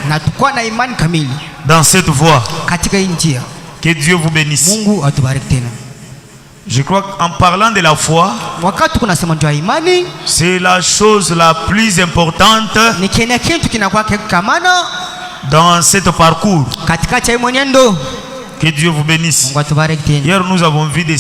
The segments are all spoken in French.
na tukua na imani kamili dans cette voie. katika hii njia. Que Dieu vous bénisse. Mungu atubariki tena. Je crois qu'en parlant de la foi, Wakati kunasema ndio imani, c'est la chose la plus importante ni kile kitu kinakuwa kikamana dans cet parcours. katika cha mwenendo. Que Dieu vous bénisse. Mungu atubariki tena. Hier nous avons vu des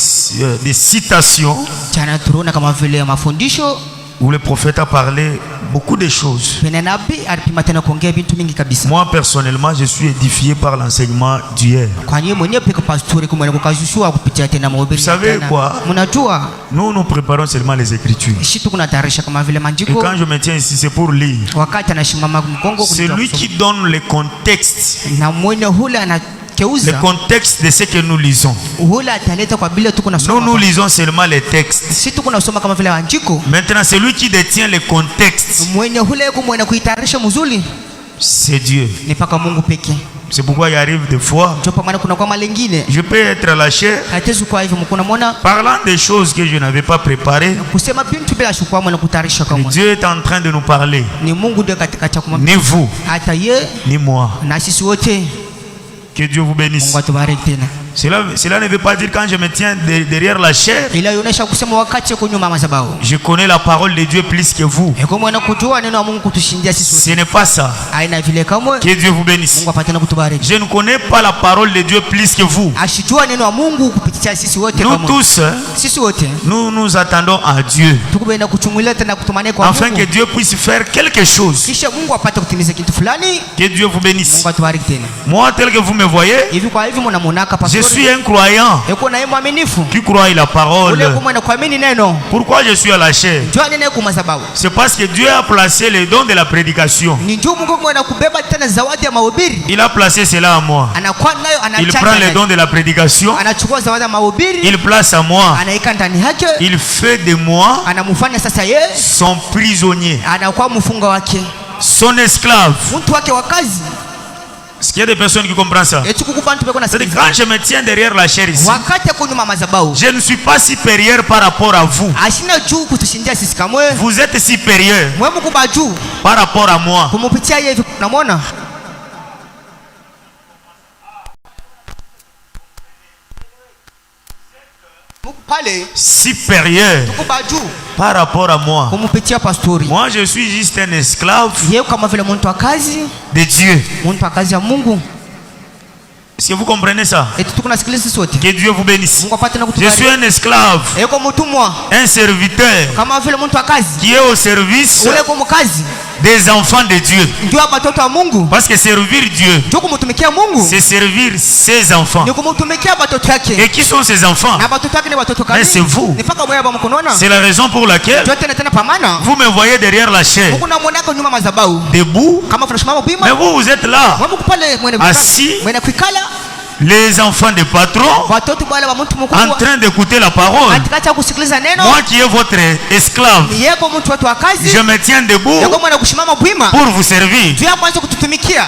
citations Jana tuliona kama vile mafundisho où le prophète a parlé beaucoup de choses. pena nabii alipima tena kuongea vitu mingi kabisa. Moi personnellement, je suis édifié par l'enseignement d'hier. Kwa nini mwenyewe peka pastori kumwenda kukazushwa kupitia tena mahubiri. Vous savez quoi? Mnajua Nous préparons seulement les Écritures. sisi tunatayarisha kama vile Et maandiko. quand je me tiens ici, c'est pour lire. Wakati anashimama mkongo C'est lui qui donne le contexte. na mwenye hule Le anakeuza contexte de ce que nous lisons. hule ataleta kwa bila tuko nasoma. Nous lisons seulement les textes. Sisi tuko nasoma kama vile maandiko. Maintenant, c'est lui qui détient le contexte. Mwenye hule kumwenda kuitayarisha mzuri C'est Dieu. ni paka Mungu pekee. C'est pourquoi il arrive des fois, Ndio kwa maana kuna kwa malengine je peux être à la chair, haiwezi kwa hivyo mkuna muona parlant des choses que je n'avais pas préparées. kusema bintu bila shukwa mwana kutayarisha Et kama Dieu est en train de nous parler. ni Mungu ndio katika cha Ni vous, hata ye ni moi. na sisi wote. Que Dieu vous bénisse. Mungu atubariki tena. Cela ne veut pas dire quand je me tiens derrière la chair, Ila yonesha kusema wakati kwa nyuma madhabahu. je connais la parole de Dieu plus que vous. Eko mwana kujua neno la Mungu kutushindia sisi wote. Ce n'est pas ça. Aina vile kama Que Dieu vous bénisse. Mungu apate na kutubariki. Je ne connais pas la parole de Dieu plus que vous. Ashijua neno la Mungu kupitia sisi wote Nous kama. tous, Sisi wote nous attendons à Dieu, tukubenda kuchungulia tena kutumania kwa afin que Mungu. Dieu puisse faire quelque chose. Kisha Mungu apate kutimiza kitu fulani. Que Dieu vous bénisse. Mungu atubariki tena. Moi, tel que vous me voyez, Hivi kwa hivi mnamonaka je pastor. suis un croyant Eko na yeye mwaminifu. qui croit la parole. Ule kumwenda kuamini neno. Pourquoi je suis à la chair? Jua neno kwa madhabahu. C'est parce que Dieu a placé les dons de la prédication. Ni njoo Mungu kumwenda kubeba tena zawadi ya mahubiri. Il a placé cela à moi. Anakuwa nayo Il anachanga. prend les dons de la prédication, Anachukua zawadi ya mahubiri. il place à moi. Anaika ndani yake. Il fait de moi Anamfanya sasa yeye son prisonnier, anakuwa mfunga wake. son esclave. Mtu wake wa kazi. Est-ce qu'il y a des personnes qui comprennent ça? Eti kukubantu beko na C'est-à-dire quand je me tiens derrière la chair ici, wakati kunyuma madhabahu. je ne suis pas supérieur par rapport à vous. Ashina juu kutushindia sisi kamwe. Vous êtes supérieur Mwe mkuba juu par rapport à moi. kumupitia yeye tunamwona. Pale Supérieur kuba juu par rapport à moi. kumupitia pastori. Moi, je suis juste un esclave Yeye kama vile mtu wa kazi, de Dieu. mtu wa kazi ya Mungu. Est-ce que vous comprenez ça? Eti tuko nasikiliza sisi wote. Que Dieu vous bénisse. Mungu apate na Je kutubariki. suis un esclave, Eko mtumwa un serviteur kama vile mtu wa kazi. qui est au service Ule kwa mkazi des enfants de Dieu. ndio watoto wa Mungu. Parce que servir Dieu, Ndio kumtumikia Mungu. c'est servir ses enfants. Ni kumtumikia watoto wake. Et qui sont ces enfants? Na watoto wake ni watoto Mais c'est kamili. vous. Ni paka moyo wa mkonoona. C'est la raison pour laquelle Ndio tena pamana. vous me voyez derrière la chair, Mungu namwona kwa nyuma madhabahu. debout, Kama tunashimama bima. mais vous êtes là, Mungu pale mwene assis, mwene kuikala. les enfants des patrons, Watoto wale wa mtu en mkubwa. train d'écouter la parole. Katika kusikiliza neno. Moi qui est votre esclave, Ni yeko mtu watu wa kazi. je me tiens debout Yeko mwene kushimama bima. pour vous servir. Ndio kwanza kututumikia.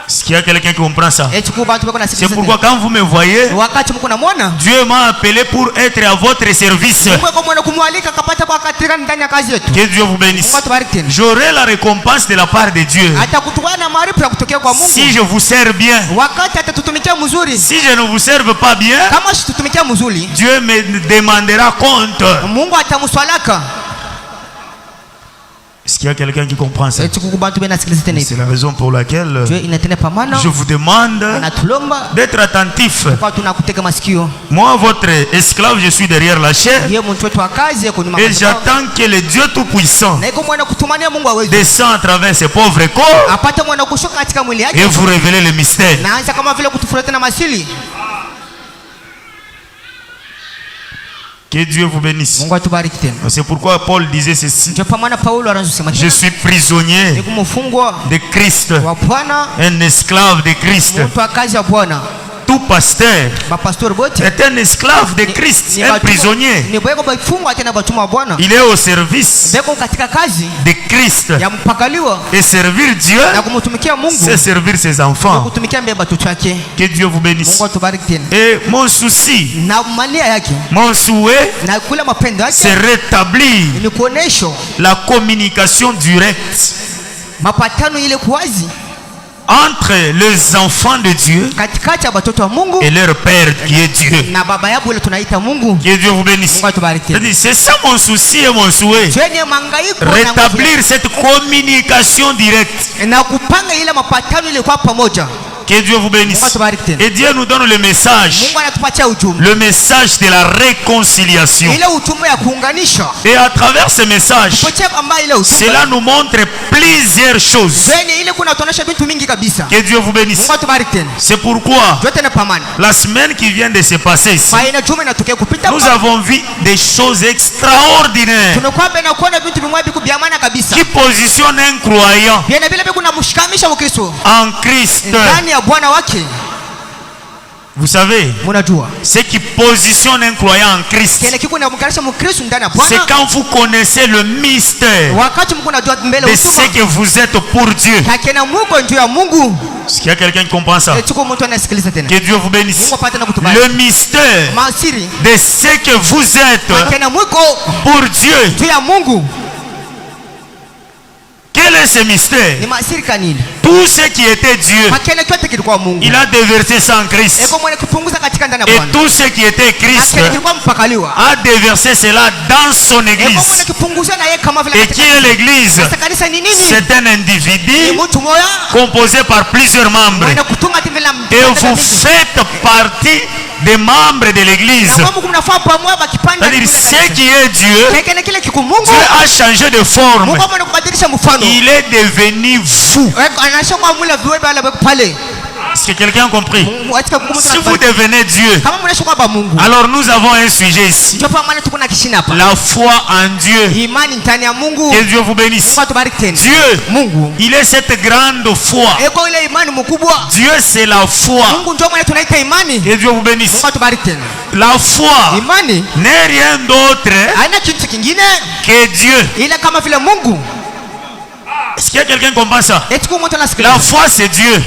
Est-ce qu'il y a quelqu'un qui comprend ça? Eti kwa watu wako C'est nasikiliza. pourquoi quand vous me voyez, Wakati mko namwona. Dieu m'a appelé pour être à votre service. Mungu kwa mwene kumwalika kapata kwa katika ndani ya kazi yetu. Que Dieu vous bénisse. Mungu atubariki tena. J'aurai la récompense de la part de Dieu Atakutuwa na maarifa ya kutokea kwa Mungu. si je vous sers bien. Wakati atatutumikia mzuri. Si je ne vous serve pas bien, Kama situtumikia mzuri, Dieu me demandera compte. Mungu atamswalaka. Est-ce qu'il y a quelqu'un qui comprend ça? Eti kukubantu bena sikiliza tena C'est hivi. la raison pour laquelle Jua inatenda pamana. je vous demande Anatulomba d'être attentif. kwa tunakutega masikio. Moi, votre esclave, je suis derrière la chair Yeye mtu wetu wa kazi yako nyuma. et j'attends que le Dieu Tout-Puissant Na iko mwana kutumania Mungu aweze. descend à travers ses pauvres corps Apate mwana kushuka katika mwili et yake. vous révéler le mystère. Naanza kama vile kutufuata na masili. Que Dieu vous bénisse. Mungu atubariki tena. C'est pourquoi Paul disait ceci. Ndio pamana Paulo anasema Je suis prisonnier ni kumfungwa de Christ, wa Bwana, un esclave de Christ. mtu wa kazi ya Bwana. Tout pasteur Mapastori wote est un esclave de Christ, un prisonnier. ni bweko bafungwa tena batuma wa Bwana. Il est au service Beko katika kazi de Christ. ya mpakaliwa Et servir Dieu, na kumtumikia Mungu. c'est servir ses Na enfants. kutumikia mbele batoto yake. Que Dieu vous bénisse. Mungu atubariki tena. Et mon souci, Na mania yake mon souhait, na kula mapendo c'est yake rétablir ni kuonesha la communication directe mapatano ile kuwazi entre les enfants de Dieu katikati ya watoto wa Mungu et leur Père qui est Dieu. na baba yao ile tunaita Mungu. Que Dieu vous bénisse. Mungu atubariki. C'est ça mon souci et mon souhait. Tuenye mangaiko na Rétablir cette communication directe. na kupanga ile mapatano ile kwa pamoja. Que Dieu vous bénisse. Et Dieu nous donne le message. Mungu anatupatia ujumbe. Le message de la réconciliation. Ile ujumbe ya kuunganisha. Et à travers ce message, cela nous montre plusieurs choses. Que Dieu vous bénisse. C'est pourquoi la semaine qui vient de se passer ici, nous avons vu des choses extraordinaires qui positionnent un croyant en Christ. Vous savez, ce qui positionne un croyant en Christ, c'est quand vous connaissez le mystère de ce que vous êtes pour Dieu. Est-ce qu'il y a quelqu'un qui comprend ça? Que Dieu vous bénisse. Le mystère de ce que vous êtes pour Dieu. Quel est ce mystère? Tout ce qui était Dieu, il a déversé ça en Christ. Et tout ce qui était Christ a déversé cela dans son église. Et qui est l'église? C'est un individu composé par plusieurs membres. Et vous faites partie des membres de l'église. C'est-à-dire ce qui est Dieu, Dieu a changé de forme. Il est devenu fou. Est-ce que quelqu'un a compris? Si vous devenez Dieu, alors nous avons un sujet ici. La foi en Dieu. Que Dieu vous bénisse. Dieu, il est cette grande foi. Dieu, c'est la foi. Que Dieu vous bénisse. La foi n'est rien d'autre que Dieu. Est-ce qu'il y a quelqu'un qui comprend ça? La foi, c'est Dieu.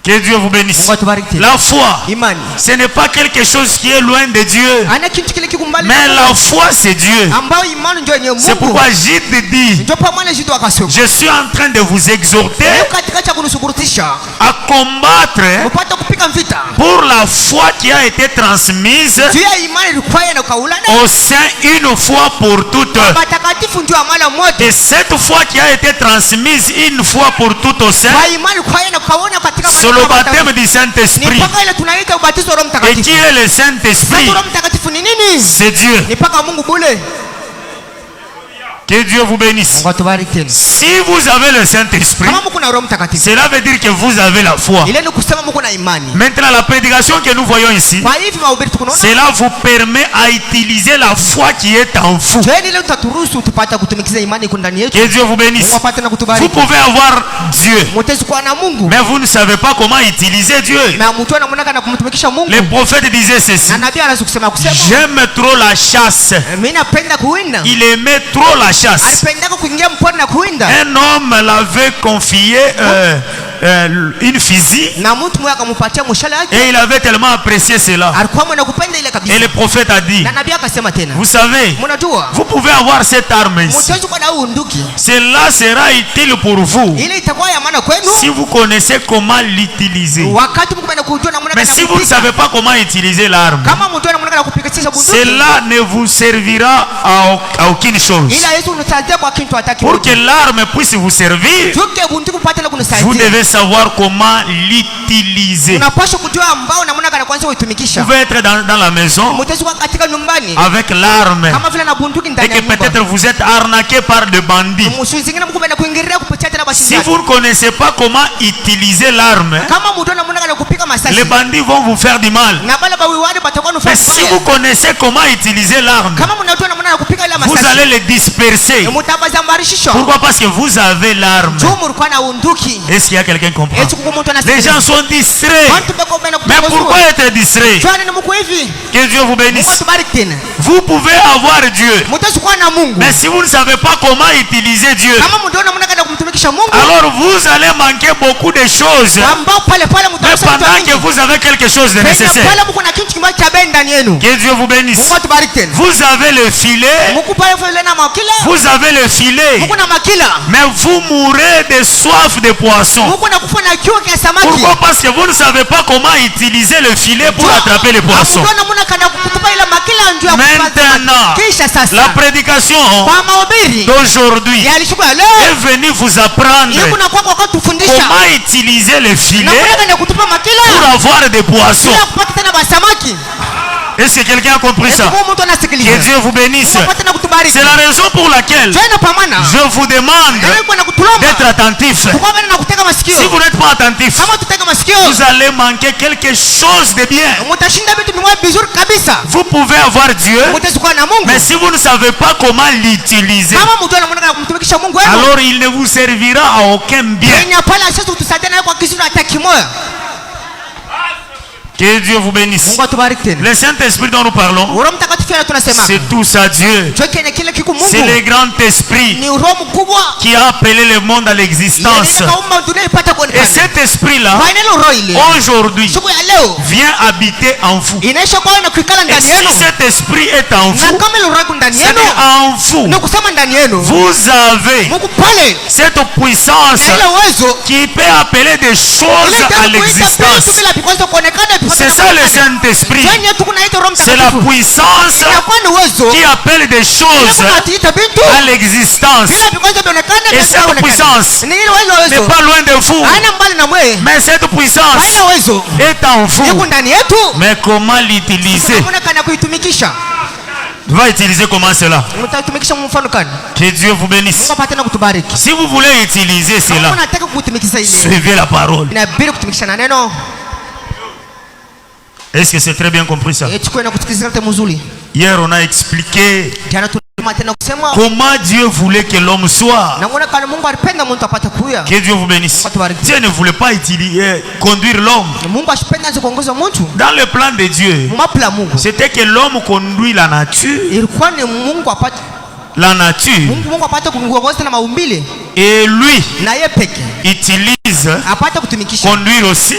Que Dieu vous bénisse. La foi, ce n'est pas quelque chose qui est loin de Dieu, mais la foi, c'est Dieu. C'est pourquoi Jésus dit, je suis en train de vous exhorter à combattre pour la foi qui a été transmise au sein une fois pour toutes. Et cette foi qui a été transmise une fois pour toutes au sein, c'est le baptême du Saint-Esprit. Et qui est le Saint-Esprit? C'est Dieu. Que Dieu vous bénisse. Si vous avez le Saint-Esprit, cela veut dire que vous avez la foi. Maintenant, la prédication que nous voyons ici, cela vous permet à utiliser la foi qui est en vous. Que Dieu vous bénisse. Vous pouvez avoir Dieu, mais vous ne savez pas comment utiliser Dieu. Les prophètes disaient ceci: j'aime trop la chasse. Il aimait trop la chasse. Un homme l'avait confié une fusil et il avait tellement apprécié cela. Et le prophète a dit, vous savez, vous pouvez avoir cette arme ici. Cela sera utile pour vous si vous connaissez comment l'utiliser. Mais si vous ne savez pas comment utiliser l'arme, cela ne vous servira à aucune chose. Pour que l'arme puisse vous servir, vous devez savoir comment l'utiliser. Vous pouvez être dans la maison avec l'arme et que peut-être vous êtes arnaqué par des bandits. Si vous ne connaissez pas comment utiliser l'arme, les bandits vont vous faire du mal. Mais si vous connaissez comment utiliser l'arme, vous allez les disperser. Pourquoi? Parce que vous avez l'arme. Est-ce qu'il y a quelqu'un qui comprend? Les gens sont distraits. Mais pourquoi être distrait? Que Dieu vous bénisse. Vous pouvez avoir Dieu, mais si vous ne savez pas comment utiliser Dieu, alors vous allez manquer beaucoup de choses. Mais pendant que vous avez quelque chose de nécessaire. Que Dieu vous bénisse. Vous avez le filet. Vous avez le filet. Mais vous mourrez de soif de poisson. Pourquoi? Parce que vous ne savez pas comment utiliser le filet pour attraper les poissons. Maintenant, la prédication d'aujourd'hui est venue vous apprendre comment utiliser le filet pour avoir des poissons. Est-ce que quelqu'un a compris ça? Que Dieu vous bénisse. C'est la raison pour laquelle je vous demande d'être attentif. Si vous n'êtes pas attentif, vous allez manquer quelque chose de bien. Vous pouvez avoir Dieu, mais si vous ne savez pas comment l'utiliser, alors il ne vous servira à aucun bien. Que Dieu vous bénisse. Le Saint-Esprit dont nous parlons, c'est tout ça Dieu. C'est le grand esprit qui a appelé le monde à l'existence. Et cet esprit-là, aujourd'hui, vient habiter en vous. Et si cet esprit est en vous, c'est en vous. Vous avez cette puissance qui peut appeler des choses à l'existence. C'est ça le Saint-Esprit. C'est la puissance qui appelle des choses à l'existence. Et cette puissance n'est pas loin de vous. Mais cette puissance est en vous. Mais comment l'utiliser? Va utiliser comment cela? Que Dieu vous bénisse. Si vous voulez utiliser cela, suivez la parole. Est-ce que c'est très bien compris ça? Hier on a expliqué comment Dieu voulait que l'homme soit. Que Dieu vous bénisse. Dieu ne voulait pas conduire l'homme. Dans le plan de Dieu, c'était que l'homme conduit la nature. La nature. Et lui utilise conduire aussi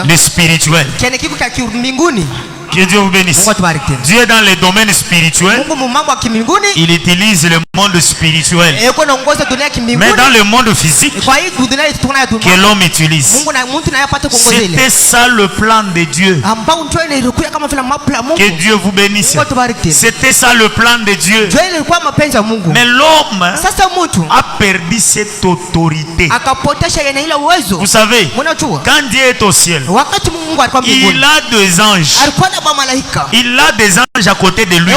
le spirituel. Que Dieu vous bénisse. Dieu dans le domaine spirituel, il utilise le monde spirituel. Mais dans le monde physique, que l'homme utilise. C'était ça le plan de Dieu. Que Dieu vous bénisse. C'était ça le plan de Dieu. Mais l'homme a perdu cette autorité. Vous savez, quand Dieu est au ciel, il a des anges. Il a des anges à côté de lui.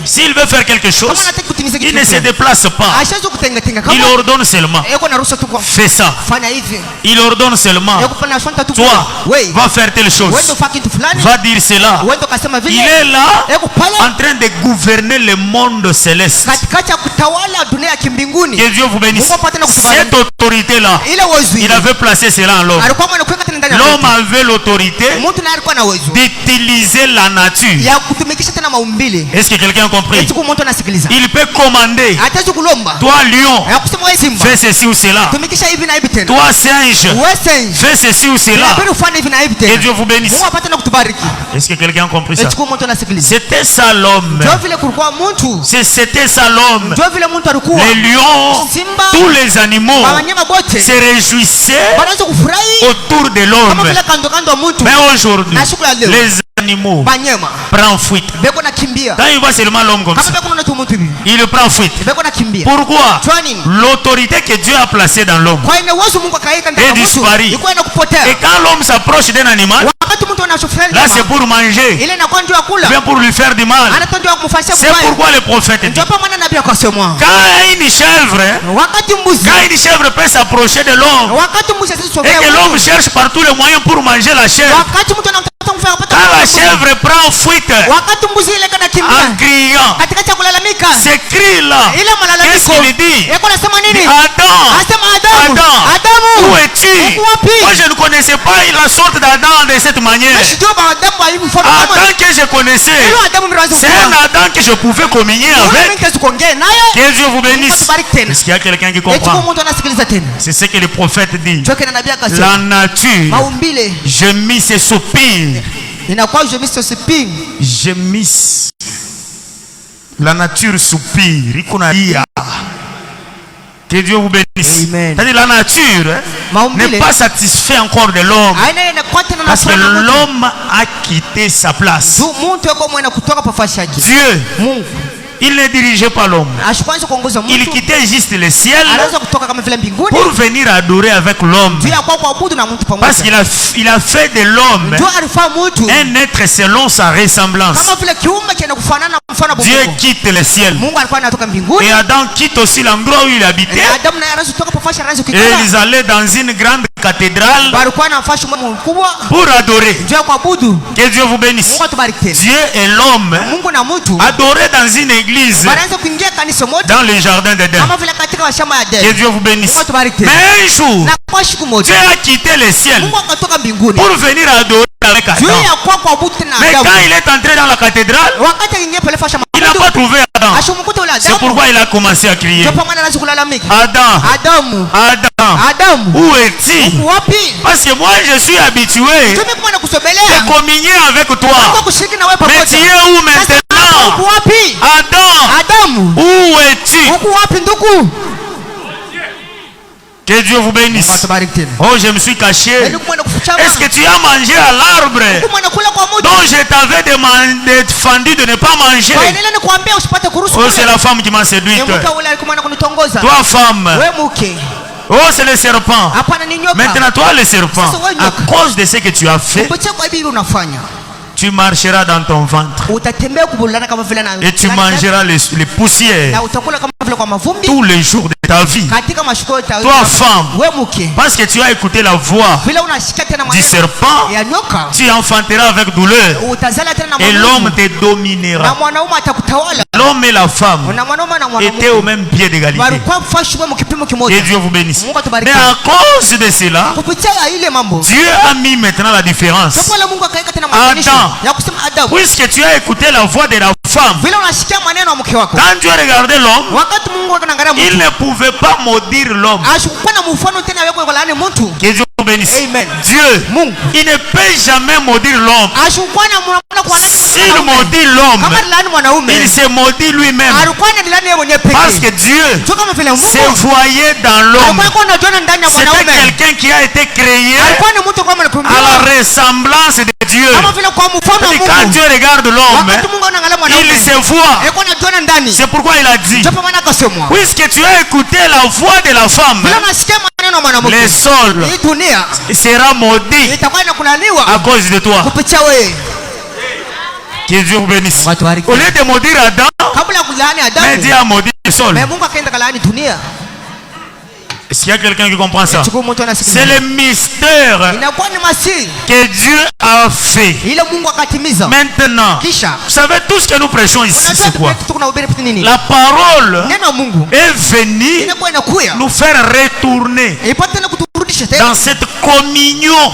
S'il veut faire quelque chose, il ne se déplace pas. Il ordonne seulement. Fais ça. Il ordonne seulement. Toi, va faire telle chose. Va dire cela. Il est là en train de gouverner le monde céleste. Que Dieu vous bénisse. Cette autorité-là, il avait placé cela en l'homme. L'homme avait l'autorité d'utiliser la nature. Est-ce que quelqu'un a compris? Il peut commander. Toi lion, fais ceci ou cela. Toi singe, fais ceci ou cela. Que Dieu vous bénisse. Est-ce que quelqu'un a compris ça? C'était ça l'homme. C'était ça l'homme. Les lions, tous les animaux se réjouissaient autour de l'homme. Mais aujourd'hui, les animaux prennent fuite. Quand il voit seulement l'homme comme ça, il prend fuite. Pourquoi? L'autorité que Dieu a placée dans l'homme est disparue. Et quand l'homme s'approche d'un animal, là c'est pour manger, bien pour lui faire du mal. C'est pourquoi le prophète dit, quand une chèvre peut s'approcher de l'homme et que l'homme cherche par tous les moyens pour manger la chèvre, quand la chèvre prend fuite en criant, ce cri-là, qu'est-ce qu'il dit? Adam, où es-tu? Moi je ne connaissais pas la sorte d'Adam de cette manière. Adam que je connaissais, c'est un Adam que je pouvais communier avec. Que Dieu vous bénisse. Est-ce qu'il y a quelqu'un qui comprend? C'est ce que le prophète dit. La nature, je mis ses soupirs. Je mis la nature soupire. Que Dieu vous bénisse. C'est-à-dire la nature n'est pas satisfait encore de l'homme. Parce que l'homme a quitté sa place. Dieu, il ne dirigeait pas l'homme. Il quittait juste le ciel pour venir adorer avec l'homme. Parce qu'il a fait de l'homme un être selon sa ressemblance. Dieu quitte le ciel. Et Adam quitte aussi l'endroit où il habitait. Et ils allaient dans une grande cathédrale pour adorer. Que Dieu vous bénisse. Dieu et l'homme adoraient dans une église dans le jardin d'Éden. Que Dieu vous bénisse. Mais un jour, Dieu a quitté le ciel pour venir adorer avec Adam. Mais quand il est entré dans la cathédrale, il n'a pas trouvé Adam. C'est pourquoi il a commencé à crier: Adam, Adam, où es-tu? Parce que moi je suis habitué de communier avec toi. Mais tu es où maintenant? Adam, où es-tu? Que Dieu vous bénisse. Oh, je me suis caché. Est-ce que tu as mangé à l'arbre dont je t'avais défendu de ne pas manger? Oh, c'est la femme qui m'a séduite. Toi, femme. Oh, c'est le serpent. Maintenant, toi, le serpent, à cause de ce que tu as fait, tu marcheras dans ton ventre et tu mangeras les poussières tous les jours de ta vie. Toi, femme, parce que tu as écouté la voix du serpent, tu enfanteras avec douleur et l'homme te dominera. L'homme et la femme étaient au même pied d'égalité. Et Dieu vous bénisse. Mais à cause de cela, Dieu a mis maintenant la différence. Adam, puisque tu as écouté la voix de la femme, quand Dieu regardait l'homme, il ne pouvait pas maudire l'homme. Que Dieu vous bénisse. Dieu, il ne peut jamais maudire l'homme. S'il maudit l'homme, il se maudit lui-même. Parce que Dieu se voyait dans l'homme. C'était quelqu'un qui a été créé à la ressemblance de Dieu. Quand Dieu regarde l'homme, il se voit. C'est pourquoi il a dit: puisque tu as écouté la voix de la femme, le sol sera maudit à cause de toi. Que Dieu vous bénisse. Au lieu de maudire Adam, mais Dieu a maudit le sol. Est-ce qu'il y a quelqu'un qui comprend ça? C'est le mystère que Dieu a fait. Maintenant, vous savez, tout ce que nous prêchons ici, c'est quoi? La parole est venue nous faire retourner dans cette communion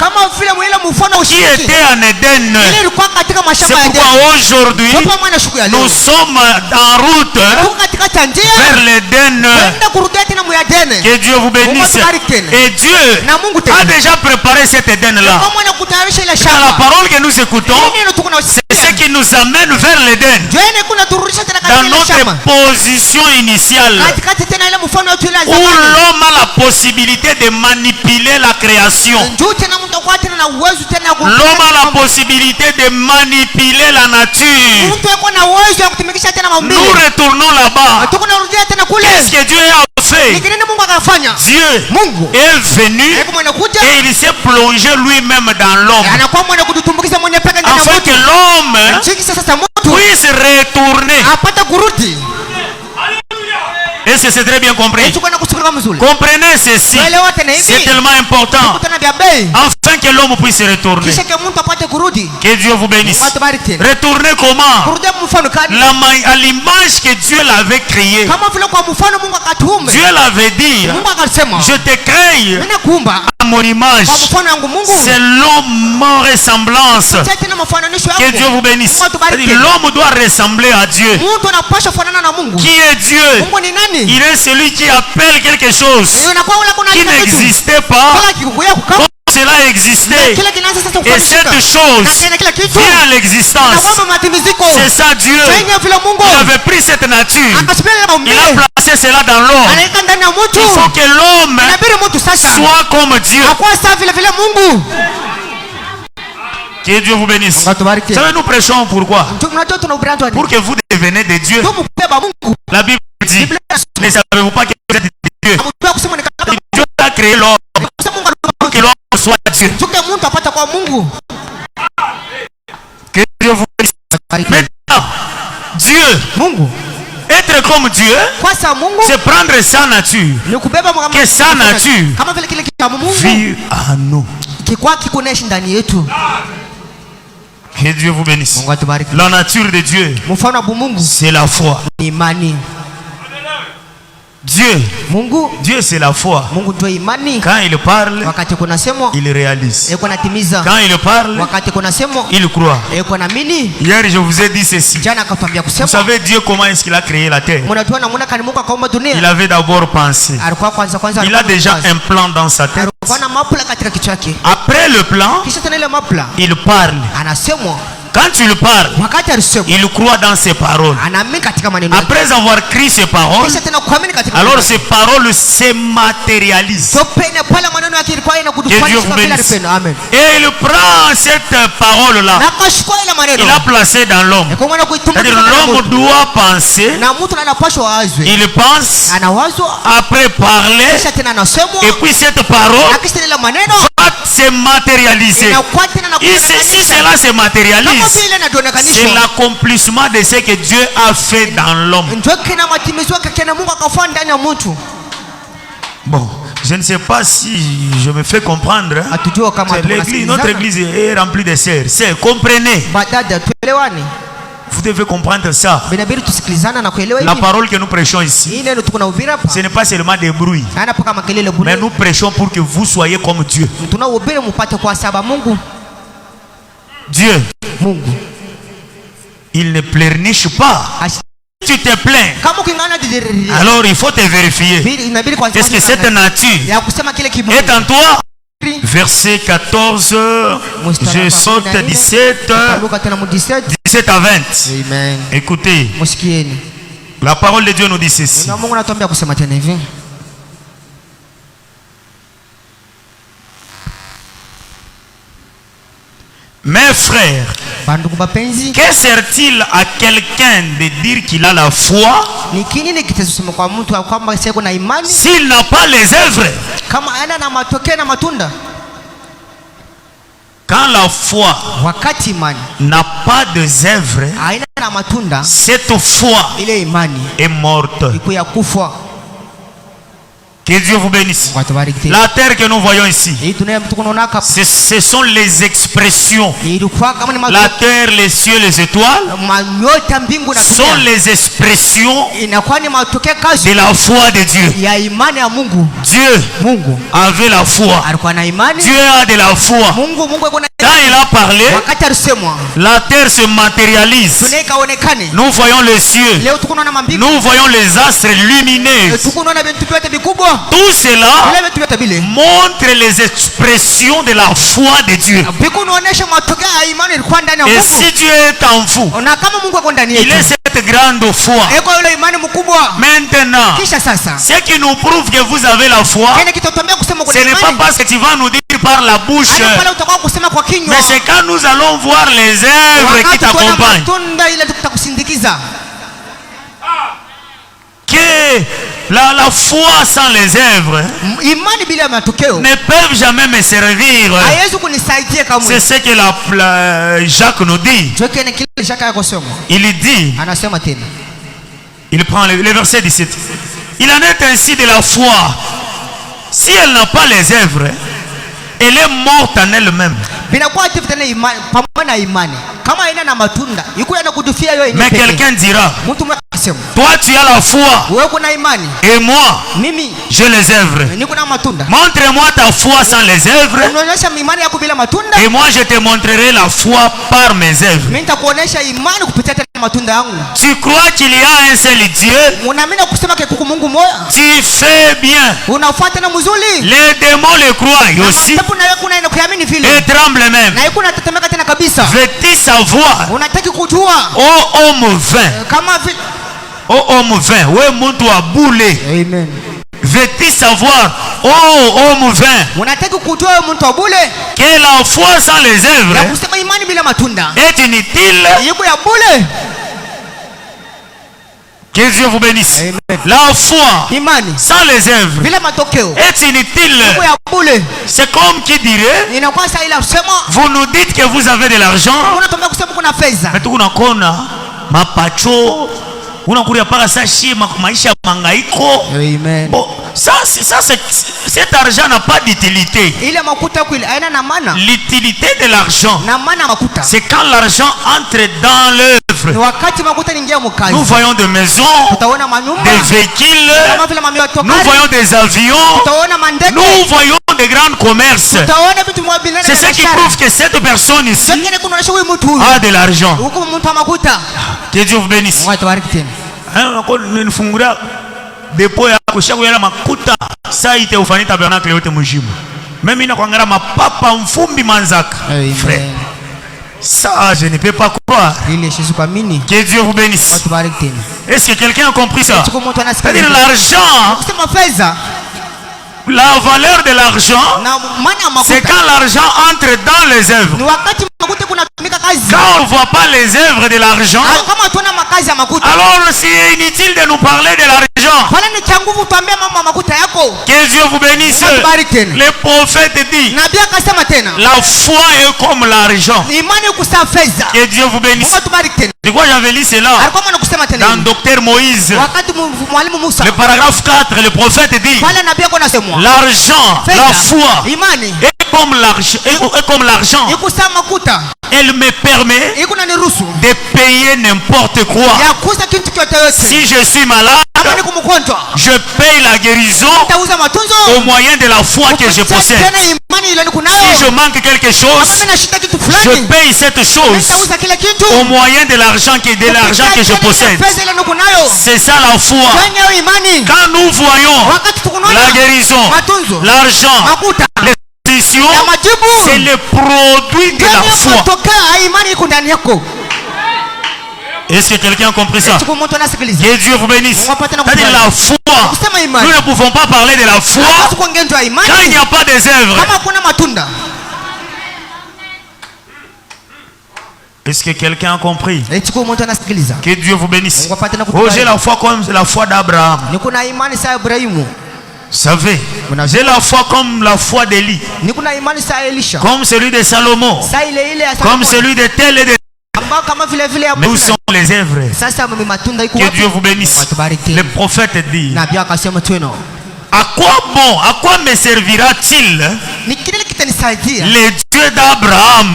qui était en Éden. C'est pourquoi aujourd'hui nous sommes en route vers l'Éden. Que Dieu vous bénisse. Et Dieu a déjà préparé cet Éden là. Dans la parole que nous écoutons, c'est ce qui nous amène vers l'Éden. Dans notre position initiale, où l'homme a la possibilité de manipuler la création. L'homme a la possibilité de manipuler la nature. Nous retournons là-bas. Qu'est-ce que Dieu a fait? Dieu est venu et il s'est plongé lui-même dans l'homme, afin que l'homme puisse retourner. Est-ce que c'est très bien compris? Comprenez ceci, c'est tellement important, afin que l'homme puisse retourner. Que Dieu vous bénisse. Retourner comment? À l'image que Dieu l'avait créé. Dieu l'avait dit: je te crée mon image, selon mon ressemblance. Que Dieu vous bénisse. L'homme doit ressembler à Dieu. Qui est Dieu? Il est celui qui appelle quelque chose qui n'existait pas. Cela existait et cette chose vient à l'existence. C'est ça Dieu. Il avait pris cette nature, il a placé cela dans l'homme. Il faut que l'homme soit comme Dieu. Que Dieu vous bénisse. Vous savez, nous prêchons pourquoi? Pour que vous deveniez des dieux. La Bible dit, ne savez-vous pas que vous êtes des dieux? Dieu a créé l'homme pour que l'homme soit Dieu. Que Dieu vous bénisse. Maintenant, Dieu, être comme Dieu, c'est prendre sa nature, que sa nature vit à nous. Que Dieu vous bénisse. La nature de Dieu, c'est la foi. Dieu c'est la foi. Quand il parle, il réalise. Quand il parle, il croit. Hier je vous ai dit ceci. Vous savez Dieu comment est-ce qu'il a créé la terre? Il avait d'abord pensé. Il a déjà un plan dans sa tête. Après le plan, il parle. Quand il parle, il croit dans ses paroles. Après avoir écrit ses paroles, alors ces paroles se matérialisent. Que Dieu vous bénisse. Et il prend cette parole-là, il a placé dans l'homme. C'est-à-dire l'homme doit penser, il pense, après parler, et puis cette parole va se matérialiser. Et si cela se matérialise, c'est l'accomplissement de ce que Dieu a fait dans l'homme. Bon, je ne sais pas si je me fais comprendre. Notre église est remplie de sœurs. Comprenez. Vous devez comprendre ça. La parole que nous prêchons ici, ce n'est pas seulement des bruits, mais nous prêchons pour que vous soyez comme Dieu. Dieu, il ne pleurniche pas. Tu te plains, alors il faut te vérifier. Est-ce que cette nature est en toi? Verset 14, je saute 17 à 20. Écoutez, la parole de Dieu nous dit ceci. Mes frères, que sert-il à quelqu'un de dire qu'il a la foi s'il n'a pas les œuvres? Quand la foi n'a pas de œuvres, cette foi est morte. Que Dieu vous bénisse. La terre que nous voyons ici, ce sont les expressions. La terre, les cieux, les étoiles sont les expressions de la foi de Dieu. Dieu avait la foi. Dieu a de la foi. Quand il a parlé, la terre se matérialise. Nous voyons les cieux. Nous voyons les astres lumineux. Tout cela montre les expressions de la foi de Dieu. Et si Dieu est en vous, il est cette grande foi. Maintenant, ce qui nous prouve que vous avez la foi, ce n'est pas parce que tu vas nous dire par la bouche, mais c'est quand nous allons voir les œuvres qui t'accompagnent. Que la foi sans les œuvres ne peuvent jamais me servir. C'est ce que Jacques nous dit. Il dit, il prend le verset 17. Il en est ainsi de la foi. Si elle n'a pas les œuvres, elle est morte en elle-même. Mais quelqu'un dira, Toi tu as la foi. Et moi, j'ai les œuvres. Montre-moi ta foi sans les œuvres. Et moi je te montrerai la foi par mes œuvres. Tu crois qu'il y a un seul Dieu? Tu fais bien. Les démons le croient aussi et tremblent même. Veux-tu savoir, ô homme vain, ô homme vain, ouais muntu a boulé. Veux-tu savoir, oh homme vain, que la foi sans les œuvres est inutile? Que Dieu vous bénisse. Amen. La foi sans les œuvres est inutile. C'est comme qui dirait, vous nous dites que vous avez de l'argent, mais tout le monde ma pacho, unakuria paka sashi maisha mangaiko. Amen. Bon, ça cet argent n'a pas d'utilité. L'utilité de l'argent, c'est quand l'argent entre dans l'œuvre. Nous voyons des maisons, des véhicules, nous voyons des avions, nous voyons des grands commerces. C'est ce qui prouve que cette personne ici a de l'argent. Que Dieu vous bénisse. Depo ya kushaku yala makuta saa ite ufani tabernacle yote mjimu. Mimi nakuangalia mapapa mfumbi manzaka. Frère, ça je ne peux pas croire. Que Dieu vous bénisse. Est-ce que quelqu'un a compris ça? C'est-à-dire l'argent, la valeur de l'argent, c'est quand l'argent entre dans les œuvres. Quand on ne voit pas les œuvres de l'argent, alors c'est inutile de nous parler de l'argent. Que Dieu vous bénisse. Le prophète dit, la foi est comme l'argent. Que Dieu vous bénisse. De quoi j'avais lu cela dans Docteur Moïse, le paragraphe 4, le prophète dit, l'argent, la foi est comme l'argent. Elle me permet de payer n'importe quoi. Si je suis malade, je paye la guérison au moyen de la foi que je possède. Si je manque quelque chose, je paye cette chose au moyen de l'argent que je possède. C'est ça la foi. Quand nous voyons la guérison, l'argent, c'est le produit de la foi. Est-ce que quelqu'un a compris ça? Que Dieu vous bénisse. C'est-à-dire la foi. Nous ne pouvons pas parler de la foi quand il n'y a pas des œuvres. Est-ce que quelqu'un a compris? Que Dieu vous bénisse. Oh, j'ai la foi comme la foi d'Abraham. Savez, j'ai la foi comme la foi d'Élie, comme celui de Salomon, comme celui de tel et de tel. Mais où sont les œuvres? Que Dieu vous bénisse. Le prophète dit, à quoi me servira-t-il le Dieu d'Abraham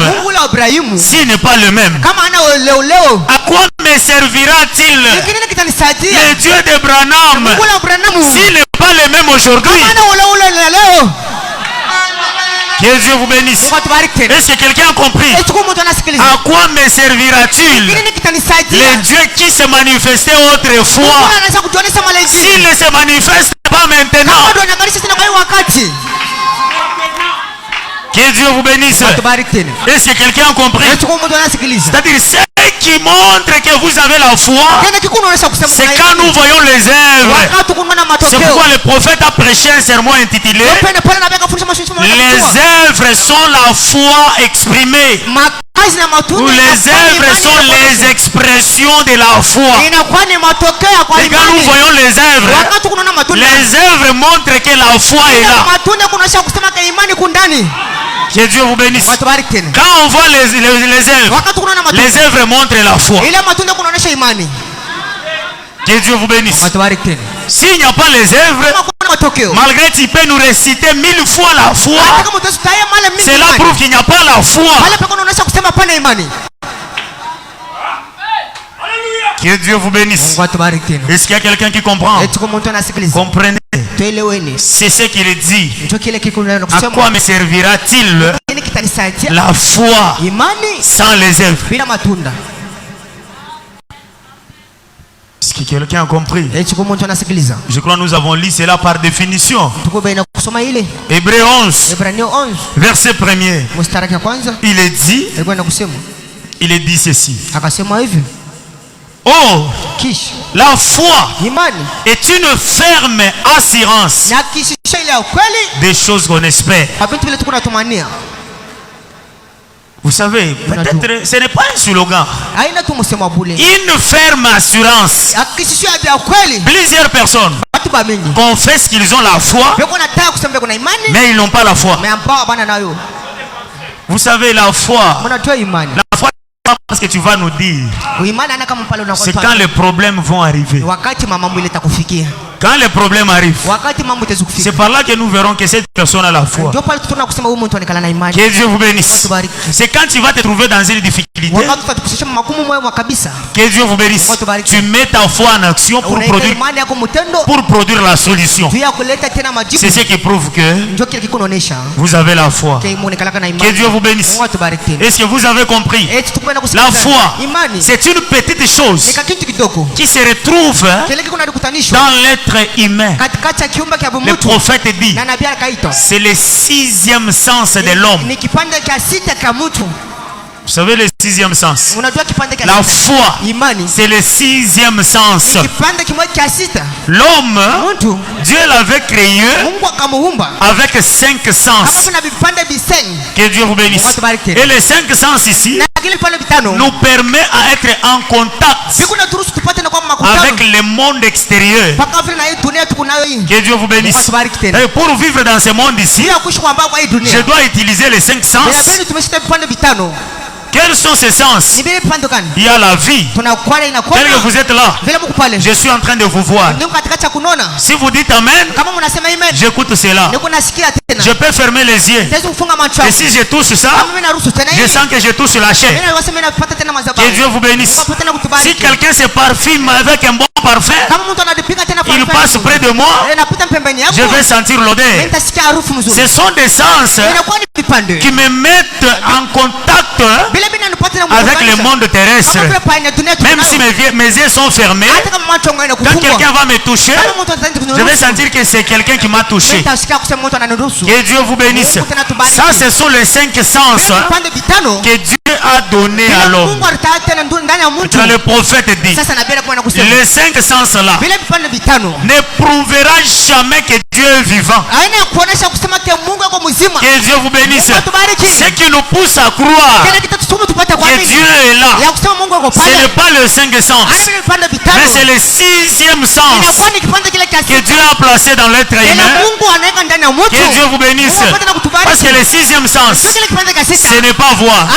s'il n'est pas le même? À quoi me servira-t-il le Dieu de Branham s'il n'est pas le même aujourd'hui? Que Dieu vous bénisse. Est-ce que quelqu'un a compris? À quoi me servira-t-il le Dieu qui se manifestait autrefois s'il ne se manifeste pas maintenant? Que Dieu vous bénisse. Est-ce que quelqu'un a compris? C'est-à-dire ce qui montre que vous avez la foi, c'est quand nous voyons les œuvres. C'est pourquoi le prophète a prêché un sermon intitulé les œuvres sont la foi exprimée. Où les œuvres sont les expressions de la foi. Et quand nous voyons les œuvres montrent que la foi est là. Que Dieu vous bénisse. Quand on voit les œuvres montrent la foi. Que Dieu vous bénisse. S'il n'y a pas les œuvres, malgré tu peux nous réciter 1000 fois la foi, cela prouve qu'il n'y a pas la foi. Que Dieu vous bénisse. Est-ce qu'il y a quelqu'un qui comprend? Comprenez. C'est ce qu'il dit. À quoi me servira-t-il la foi sans les œuvres? Est-ce que quelqu'un a compris? Je crois que nous avons lu cela par définition. Hébreux 11, verset 1er. Il est dit ceci. Oh, la foi est une ferme assurance des choses qu'on espère. Vous savez, peut-être ce n'est pas un slogan. Une ferme assurance. Plusieurs personnes confessent qu'ils ont la foi, mais ils n'ont pas la foi. Vous savez, la foi, parce que tu vas nous dire, c'est quand les problèmes vont arriver. Quand les problèmes arrivent, c'est par là que nous verrons que cette personne a la foi. Que Dieu vous bénisse. C'est quand tu vas te trouver dans une difficulté, que Dieu vous bénisse, tu mets ta foi en action pour produire la solution. C'est ce qui prouve que vous avez la foi. Que Dieu vous bénisse. Est-ce que vous avez compris? La foi, c'est une petite chose qui se retrouve dans l'être humain. Le prophète dit, c'est le 6e sens de l'homme. Vous savez le 6e sens? La foi, c'est le 6e sens. L'homme, Dieu l'avait créé avec 5 sens. Que Dieu vous bénisse. Et les 5 sens ici nous permet à être en contact avec le monde extérieur. Que Dieu vous bénisse. Et pour vivre dans ce monde ici, je dois utiliser les 5 sens. Quels sont ces sens? Il y a la vie. Tel que vous êtes là, je suis en train de vous voir. Si vous dites Amen, j'écoute cela. Je peux fermer les yeux. Et si je touche ça, je sens que je touche la chair. Que Dieu vous bénisse. Si quelqu'un se parfume avec un bon parfum, il passe près de moi, je vais sentir l'odeur. Ce sont des sens qui me mettent en contact avec le monde terrestre. Même si mes yeux sont fermés, quand quelqu'un va me toucher, je vais sentir que c'est quelqu'un qui m'a touché. Que Dieu vous bénisse. Ça, ce sont les 5 sens que Dieu a donné à l'homme. Le prophète dit, les 5 sens là ne prouvera jamais que Dieu est vivant. Que Dieu vous bénisse. Ce qui nous pousse à croire que Dieu est là, ce n'est pas le 5 sens, mais c'est le 6e sens que Dieu a placé dans l'être humain. Que Dieu vous bénisse. Parce que le 6e sens, ce n'est pas voir,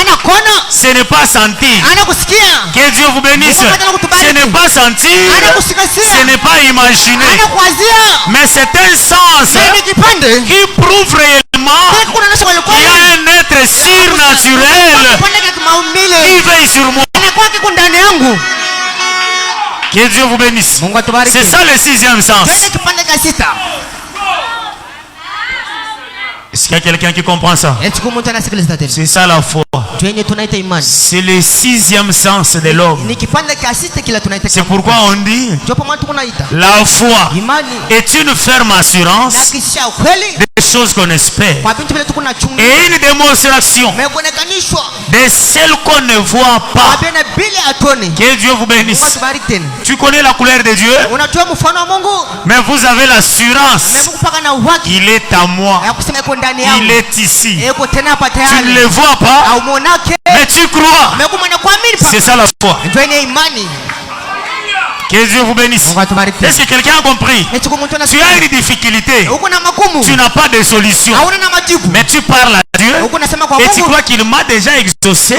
ce n'est pas sentir. Que Dieu vous bénisse. Ce n'est pas sentir, ce n'est pas imaginer, mais c'est un sens qui prouve réellement qu'il y a un être surnaturel qui veille sur moi. Que Dieu vous bénisse. C'est ça le 6e sens. Est-ce qu'il y a quelqu'un qui comprend ça? C'est ça la foi. C'est le 6e sens de l'homme. C'est pourquoi on dit la foi est une ferme assurance des choses qu'on espère et une démonstration de celles qu'on ne voit pas. Que Dieu vous bénisse. Tu connais la couleur de Dieu, mais vous avez l'assurance qu'il est à moi. Il est ici. Tu ne le vois pas, mais tu crois. C'est ça la foi. Que Dieu vous bénisse. Est-ce que quelqu'un a compris? Tu as une difficulté, tu n'as pas de solution, mais tu parles à Dieu et tu crois qu'il m'a déjà exaucé.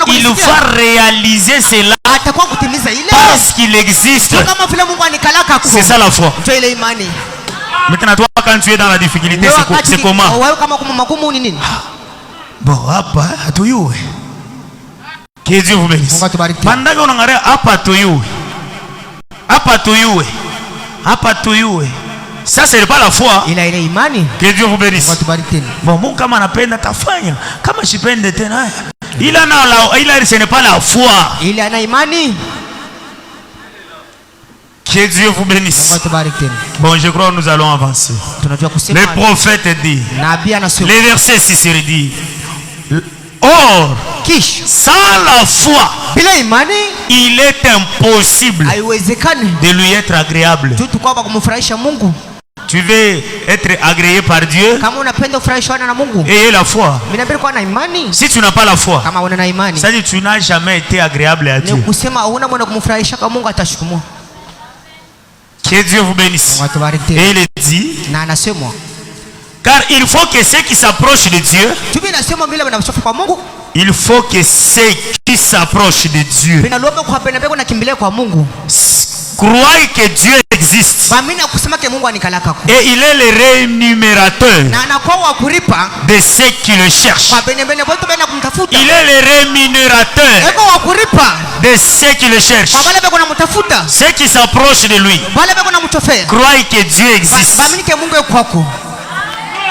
Il va réaliser cela parce qu'il existe. C'est ça la foi. Maintenant, toi, quand tu es dans la difficulté, c'est comment? Bon, Que Dieu vous bénisse. Pendant qu'on en a apatoyoué. Ça c'est pas la foi. Il a une imani. Que Dieu vous bénisse. Bon, mon kama napenda tafanya. Kama sipende tena. Ce n'est pas la foi. Il a une imani. Que Dieu vous bénisse. Bon, je crois que nous allons avancer. Le prophète dit, les versets 6 dit, or, sans la foi, il est impossible de lui être agréable. Tu veux être agréé par Dieu, ayez la foi. Si tu n'as pas la foi, ça dit que tu n'as jamais été agréable à Dieu. Que Dieu vous bénisse. Et il dit, car il faut que ceux qui s'approchent de Dieu, il faut que ceux qui s'approchent de Dieu croient que Dieu existe. Et il est le rémunérateur de ceux qui le cherchent. Il est le rémunérateur de ceux qui le cherchent. Ceux qui s'approchent de lui croient que Dieu existe.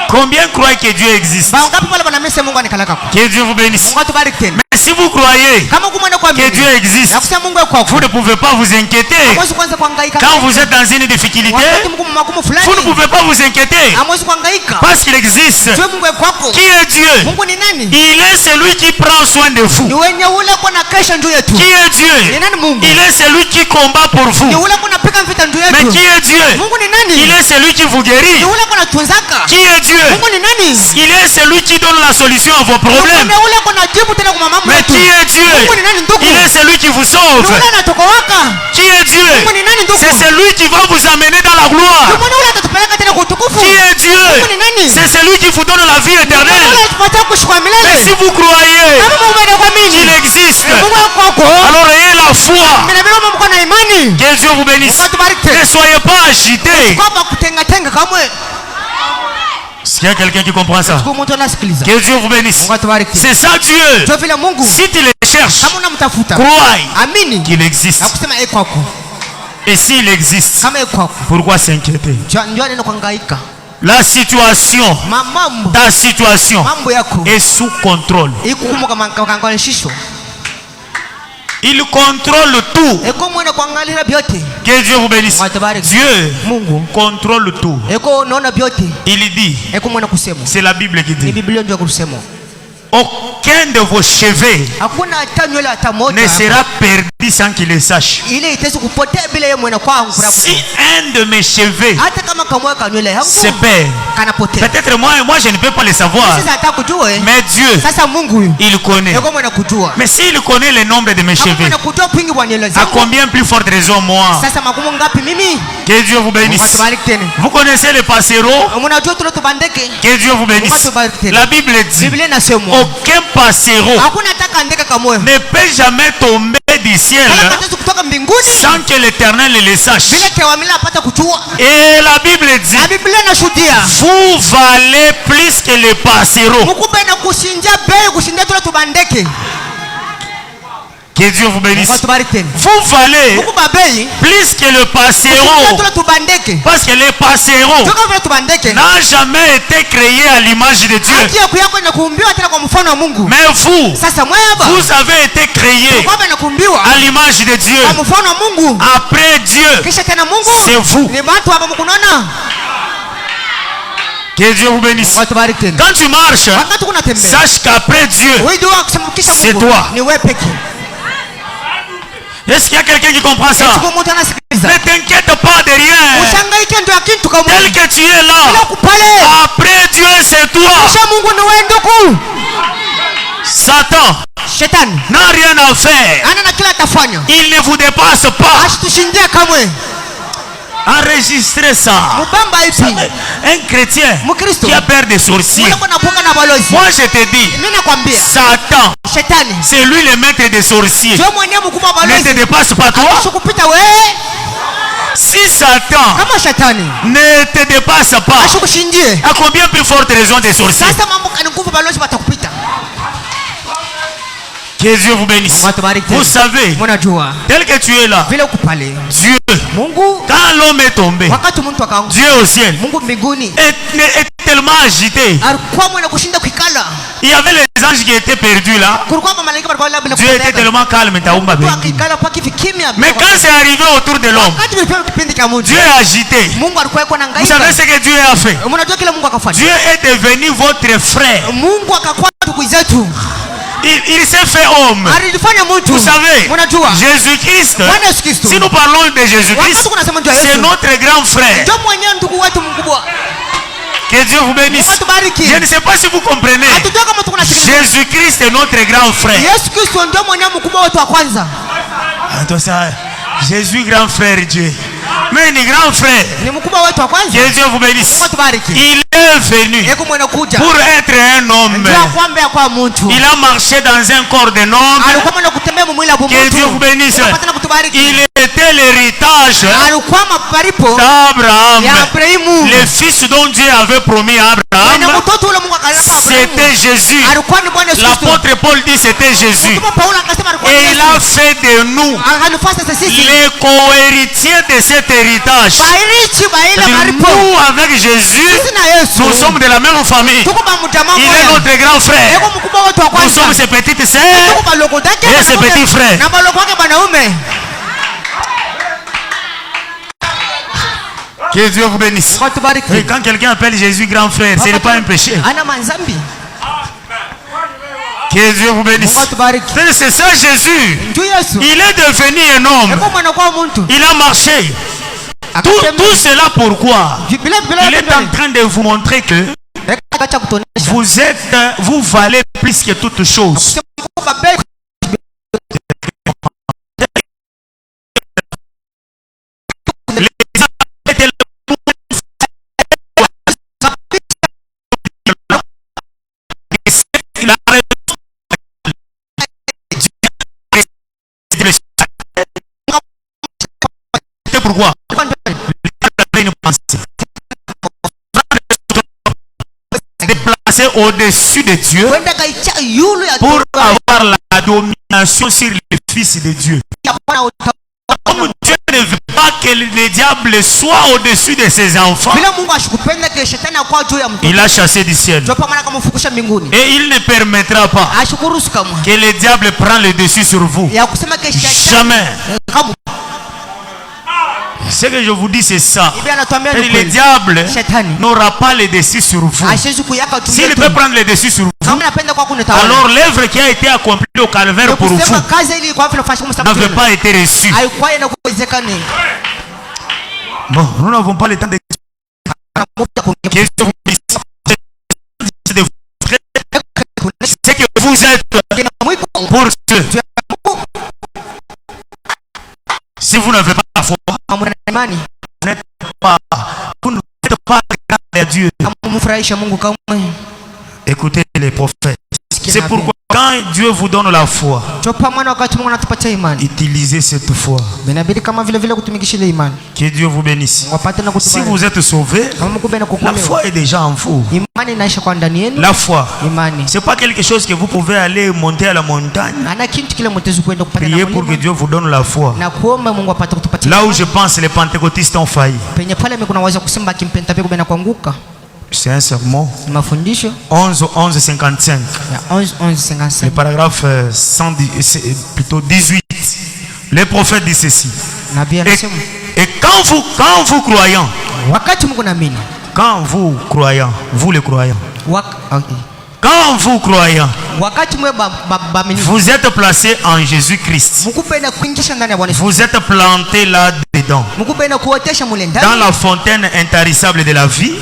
Combien croient que Dieu existe? Que Dieu vous bénisse. Mais si vous croyez que Dieu existe, vous ne pouvez pas vous inquiéter. Quand vous êtes dans une difficulté, vous ne pouvez pas vous inquiéter. Parce qu'il existe. Qui est Dieu? Il est celui qui prend soin de vous. Qui est Dieu? Il est celui qui combat pour vous. Mais qui est Dieu? Il est celui qui vous guérit. Qui est Dieu? Il est celui qui donne la solution à vos problèmes. Mais qui est Dieu? Il est celui qui vous sauve. Qui est Dieu? C'est celui qui va vous amener dans la gloire. Qui est Dieu? C'est celui qui vous donne la vie éternelle. Mais si vous croyez qu'il existe, alors ayez la foi. Que Dieu vous bénisse. Ne soyez pas agités. Est-ce qu'il y a quelqu'un qui comprend ça? Que Dieu vous bénisse. C'est ça Dieu. Si tu le cherches, crois qu'il existe. Et s'il existe, pourquoi s'inquiéter? La situation, ta situation est sous contrôle. Il contrôle tout. Que Dieu vous bénisse. Dieu contrôle tout. Il dit, c'est la Bible qui dit, aucun de vos cheveux ne sera perdu sans qu'il le sache. Si un de mes cheveux se perd, peut-être moi je ne peux pas le savoir, mais Dieu, il connaît. Mais s'il connaît le nombre de mes cheveux, à combien plus forte raison moi? Que Dieu vous bénisse. Vous connaissez les passereaux? Que Dieu vous bénisse. La Bible dit, aucun passereau ne peut jamais tomber du ciel sans que l'Éternel le sache. Et la Bible dit, vous valez plus que les passereaux. Que Dieu vous bénisse. Vous valez plus que le passereau. Parce que le passereau n'a jamais été créé à l'image de Dieu. Mais vous avez été créé à l'image de Dieu. Après Dieu, c'est vous. Que Dieu vous bénisse. Quand tu marches, sache qu'après Dieu, c'est toi. Est-ce qu'il y a quelqu'un qui comprend ça? Ne t'inquiète pas de rien. Tel que tu es là, après Dieu c'est toi. Satan n'a rien à faire. Il ne vous dépasse pas. Enregistrez ça. Un chrétien qui a peur des sorciers. Moi je te dis, Satan, c'est lui le maître des sorciers. Ne te dépasse pas toi. Si Satan ne te dépasse pas, à combien plus forte raison des sorciers? Que Dieu vous bénisse. Vous savez, tel que tu es là, Dieu, quand l'homme est tombé, Dieu au ciel est tellement agité. Il y avait les anges qui étaient perdus là. Dieu était tellement calme. Mais quand c'est arrivé autour de l'homme, Dieu est agité. Vous savez ce que Dieu a fait? Dieu est devenu votre frère. Il s'est fait homme. Vous savez, Jésus-Christ, si nous parlons de Jésus-Christ, c'est notre grand frère. Que Dieu vous bénisse. Je ne sais pas si vous comprenez. Jésus-Christ est notre grand frère. Jésus, grand frère Dieu. Mais les grands frères, que Dieu vous bénisse. Il est venu pour être un homme. Il a marché dans un corps d'un homme. Que Dieu vous bénisse. Il était l'héritage d'Abraham. Le fils dont Dieu avait promis à Abraham, c'était Jésus. L'apôtre Paul dit c'était Jésus. Et il a fait de nous les co-héritiers de cet héritage. Nous, avec Jésus, nous sommes de la même famille. Il est notre grand frère. Nous sommes ses petites sœurs et ses petits frères. Que Dieu vous bénisse. Et quand quelqu'un appelle Jésus grand frère, ce n'est pas un péché. Que Dieu vous bénisse. C'est ça Jésus. Il est devenu un homme. Il a marché. Tout cela pourquoi? Il est en train de vous montrer que vous valez plus que toute chose. Pourquoi? Déplacer au-dessus de Dieu pour avoir la domination sur les fils de Dieu. Comme Dieu ne veut pas que le diable soit au-dessus de ses enfants, il a chassé du ciel. Et il ne permettra pas que le diable prenne le dessus sur vous. Jamais. Ce que je vous dis, c'est ça. Le diable n'aura pas le dessus sur vous. S'il peut prendre le dessus sur vous, alors l'œuvre qui a été accomplie au calvaire pour vous n'avait pas été reçue. Bon, nous n'avons pas le temps de... C'est que vous êtes pour Dieu. Si vous n'avez pas la foi, vous n'êtes pas regardé à Dieu. Écoutez les prophètes. C'est pourquoi quand Dieu vous donne la foi, utilisez cette foi. Que Dieu vous bénisse. Si vous êtes sauvé, la foi est déjà en vous. La foi, c'est pas quelque chose que vous pouvez aller monter à la montagne. Priez pour que Dieu vous donne la foi. Là où je pense les pentecôtistes ont failli. C'est un sermon 11:55. Le paragraphe 110, plutôt 18. Le prophète dit ceci. Et quand vous croyant, vous les croyants, quand vous croyant, vous êtes placé en Jésus-Christ. Vous êtes planté là-dedans, dans la fontaine intarissable de la vie.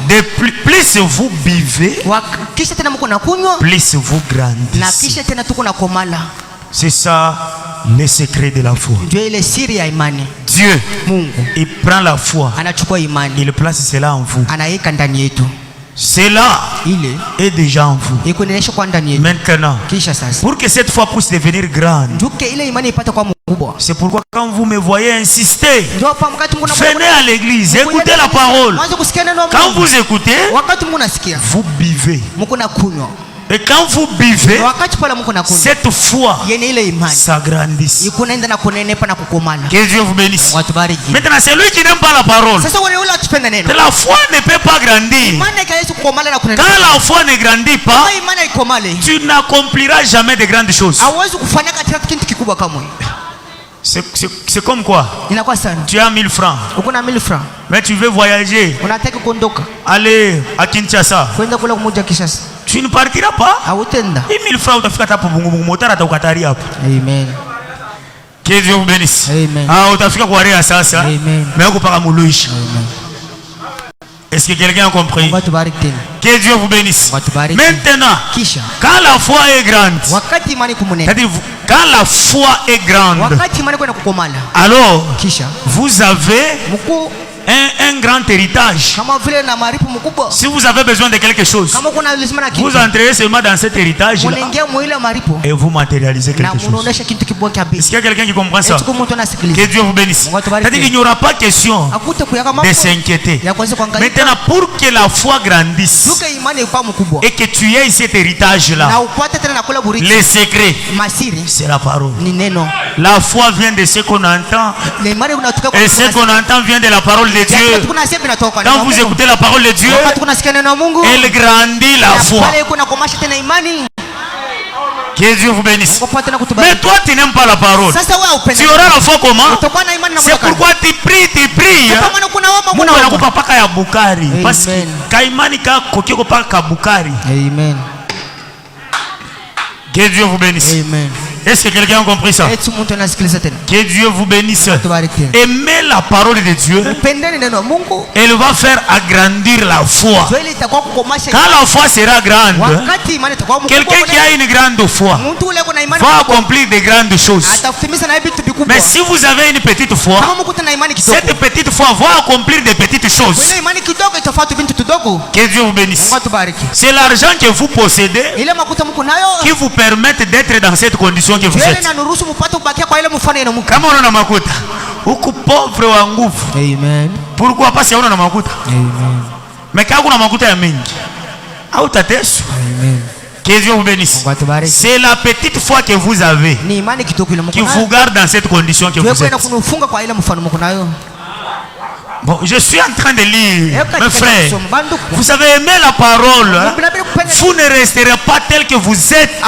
De plus vous buvez, plus vous grandissez. C'est ça le secret de la foi. Dieu, il prend la foi, il place cela en vous. Cela est déjà en vous. Maintenant, pour que cette foi puisse devenir grande, c'est pourquoi quand vous me voyez insister, venez à l'église, écoutez la parole. Quand vous écoutez, vous buvez. Et quand vous buvez, cette foi s'agrandit. Que Dieu vous bénisse. Maintenant, c'est lui qui n'aime pas la parole. La foi ne peut pas grandir. Quand la foi ne grandit pas, tu n'accompliras jamais de grandes choses. C'est comme quoi? Tu as 1000 francs. Mais tu veux voyager. Aller à Kinshasa. Tu ne partiras pas. 1000 francs, tu vas faire. Amen. Que Dieu vous bénisse. Amen. Mais on pas est-ce que quelqu'un a compris? Que Dieu vous bénisse. Maintenant, quand la foi est grande, c'est-à-dire quand la foi est grande, alors vous avez un grand héritage. Si vous avez besoin de quelque chose, vous entrez seulement dans cet héritage là et vous matérialisez quelque chose. Est-ce qu'il y a quelqu'un qui comprend ça? Que Dieu vous bénisse. C'est-à-dire qu'il n'y aura pas question de s'inquiéter. Maintenant, pour que la foi grandisse et que tu aies cet héritage là, les secrets, c'est la parole. La foi vient de ce qu'on entend et ce qu'on entend vient de la parole de Dieu. Quand vous écoutez la parole de Dieu, elle grandit la foi. Que Dieu vous bénisse. Mais toi tu n'aimes pas la parole. Tu auras la foi comment? C'est pourquoi tu pries. Parce que que Dieu vous bénisse. Amen. Est-ce que quelqu'un a compris ça? Que Dieu vous bénisse. Aimez la parole de Dieu. Elle va faire agrandir la foi. Quand la foi sera grande, quelqu'un qui a une grande foi va accomplir de grandes choses. Mais si vous avez une petite foi, cette petite foi va accomplir de petites choses. Que Dieu vous bénisse. C'est l'argent que vous possédez qui vous permet d'être dans cette condition que vous êtes. Kama una makuta uko pauvre wa nguvu. Amen. Pourquoi pas si una makuta? Amen. Mais quand una makuta ya mingi hautateso. Amen. Que Dieu vous bénisse. C'est la petite foi que vous avez qui vous garde dans cette condition que vous êtes. Bon, je suis en train de lire, mes frères. Vous avez aimé la parole. Vous ne resterez pas tel que vous êtes.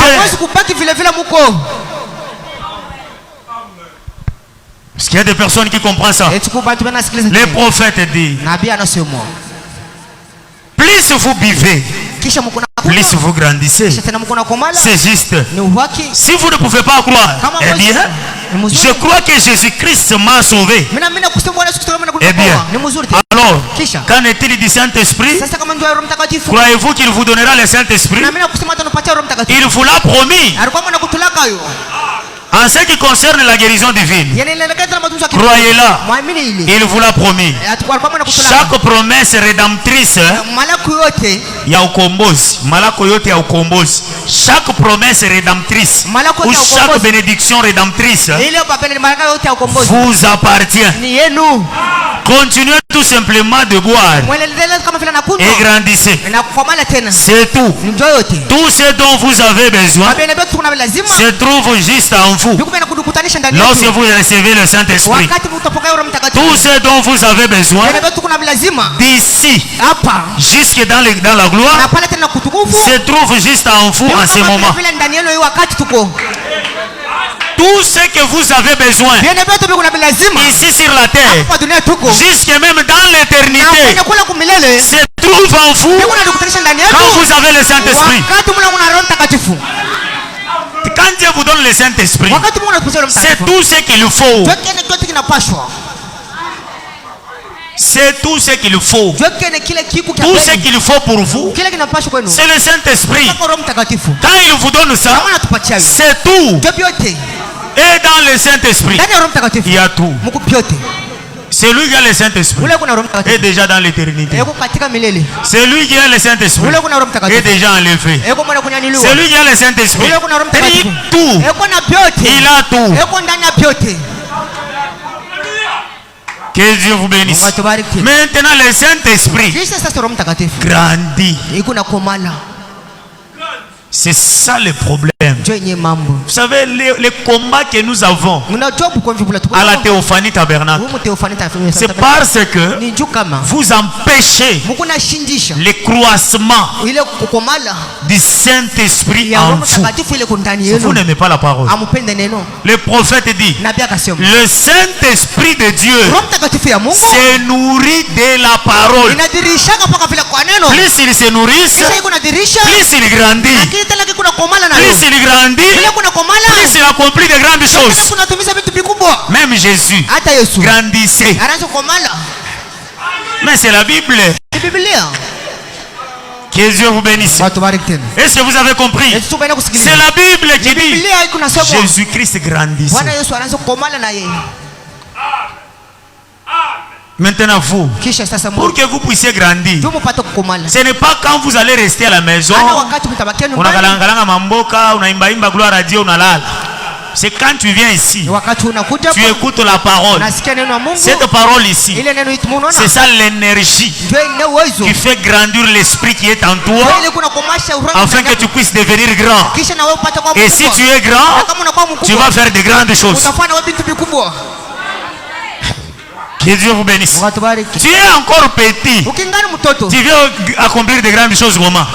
Parce qu'il y a des personnes qui comprennent ça. Les prophètes disent: plus vous buvez, plus vous grandissez. C'est juste. Si vous ne pouvez pas croire, eh bien, je crois que Jésus-Christ m'a sauvé. Eh bien, alors, qu'en est-il du Saint-Esprit? Croyez-vous qu'il vous donnera le Saint-Esprit? Il vous l'a promis. En ce qui concerne la guérison divine, croyez-la, il vous l'a promis. Chaque promesse rédemptrice, chaque promesse rédemptrice ou chaque bénédiction rédemptrice vous appartient. Continuez tout simplement de boire et grandissez. C'est tout. Tout ce dont vous avez besoin se trouve juste en vous. Lorsque vous recevez le Saint-Esprit, tout ce dont vous avez besoin d'ici jusque dans la gloire se trouve juste en vous en ce moment. Tout ce que vous avez besoin ici sur la terre, jusque même dans l'éternité, se trouve en vous quand vous avez le Saint-Esprit. Quand Dieu vous donne le Saint-Esprit, c'est tout ce qu'il faut. C'est tout ce qu'il faut. Tout ce qu'il faut pour vous, c'est le Saint-Esprit. Quand il vous donne ça, c'est tout. Et dans le Saint-Esprit, il y a tout. Celui qui a le Saint-Esprit est déjà dans l'éternité. Celui qui a le Saint-Esprit est déjà enlevé. Celui qui a le Saint-Esprit, il a tout. Il a tout. Que Dieu vous bénisse. Maintenant, le Saint-Esprit grandit. C'est ça le problème. Vous savez, les combats que nous avons à la théophanie tabernacle, c'est parce que vous empêchez le croissement du Saint-Esprit en vous. Vous n'aimez pas la parole. Le prophète dit, le Saint-Esprit de Dieu se nourrit de la parole. Plus il se nourrit, plus il grandit. Plus il grandit, plus il accomplit de grandes choses. Même Jésus grandissait. Mais c'est la Bible. Que Dieu vous bénisse. Est-ce que vous avez compris? C'est la Bible qui dit Jésus-Christ grandissait. Maintenant vous, pour que vous puissiez grandir, ce n'est pas quand vous allez rester à la maison, c'est quand tu viens ici, tu écoutes la parole. Cette parole ici, c'est ça l'énergie qui fait grandir l'esprit qui est en toi, afin que tu puisses devenir grand. Et si tu es grand, tu vas faire de grandes choses. Que Dieu vous bénisse. Tu es encore petit. Tu veux accomplir de grandes choses comment?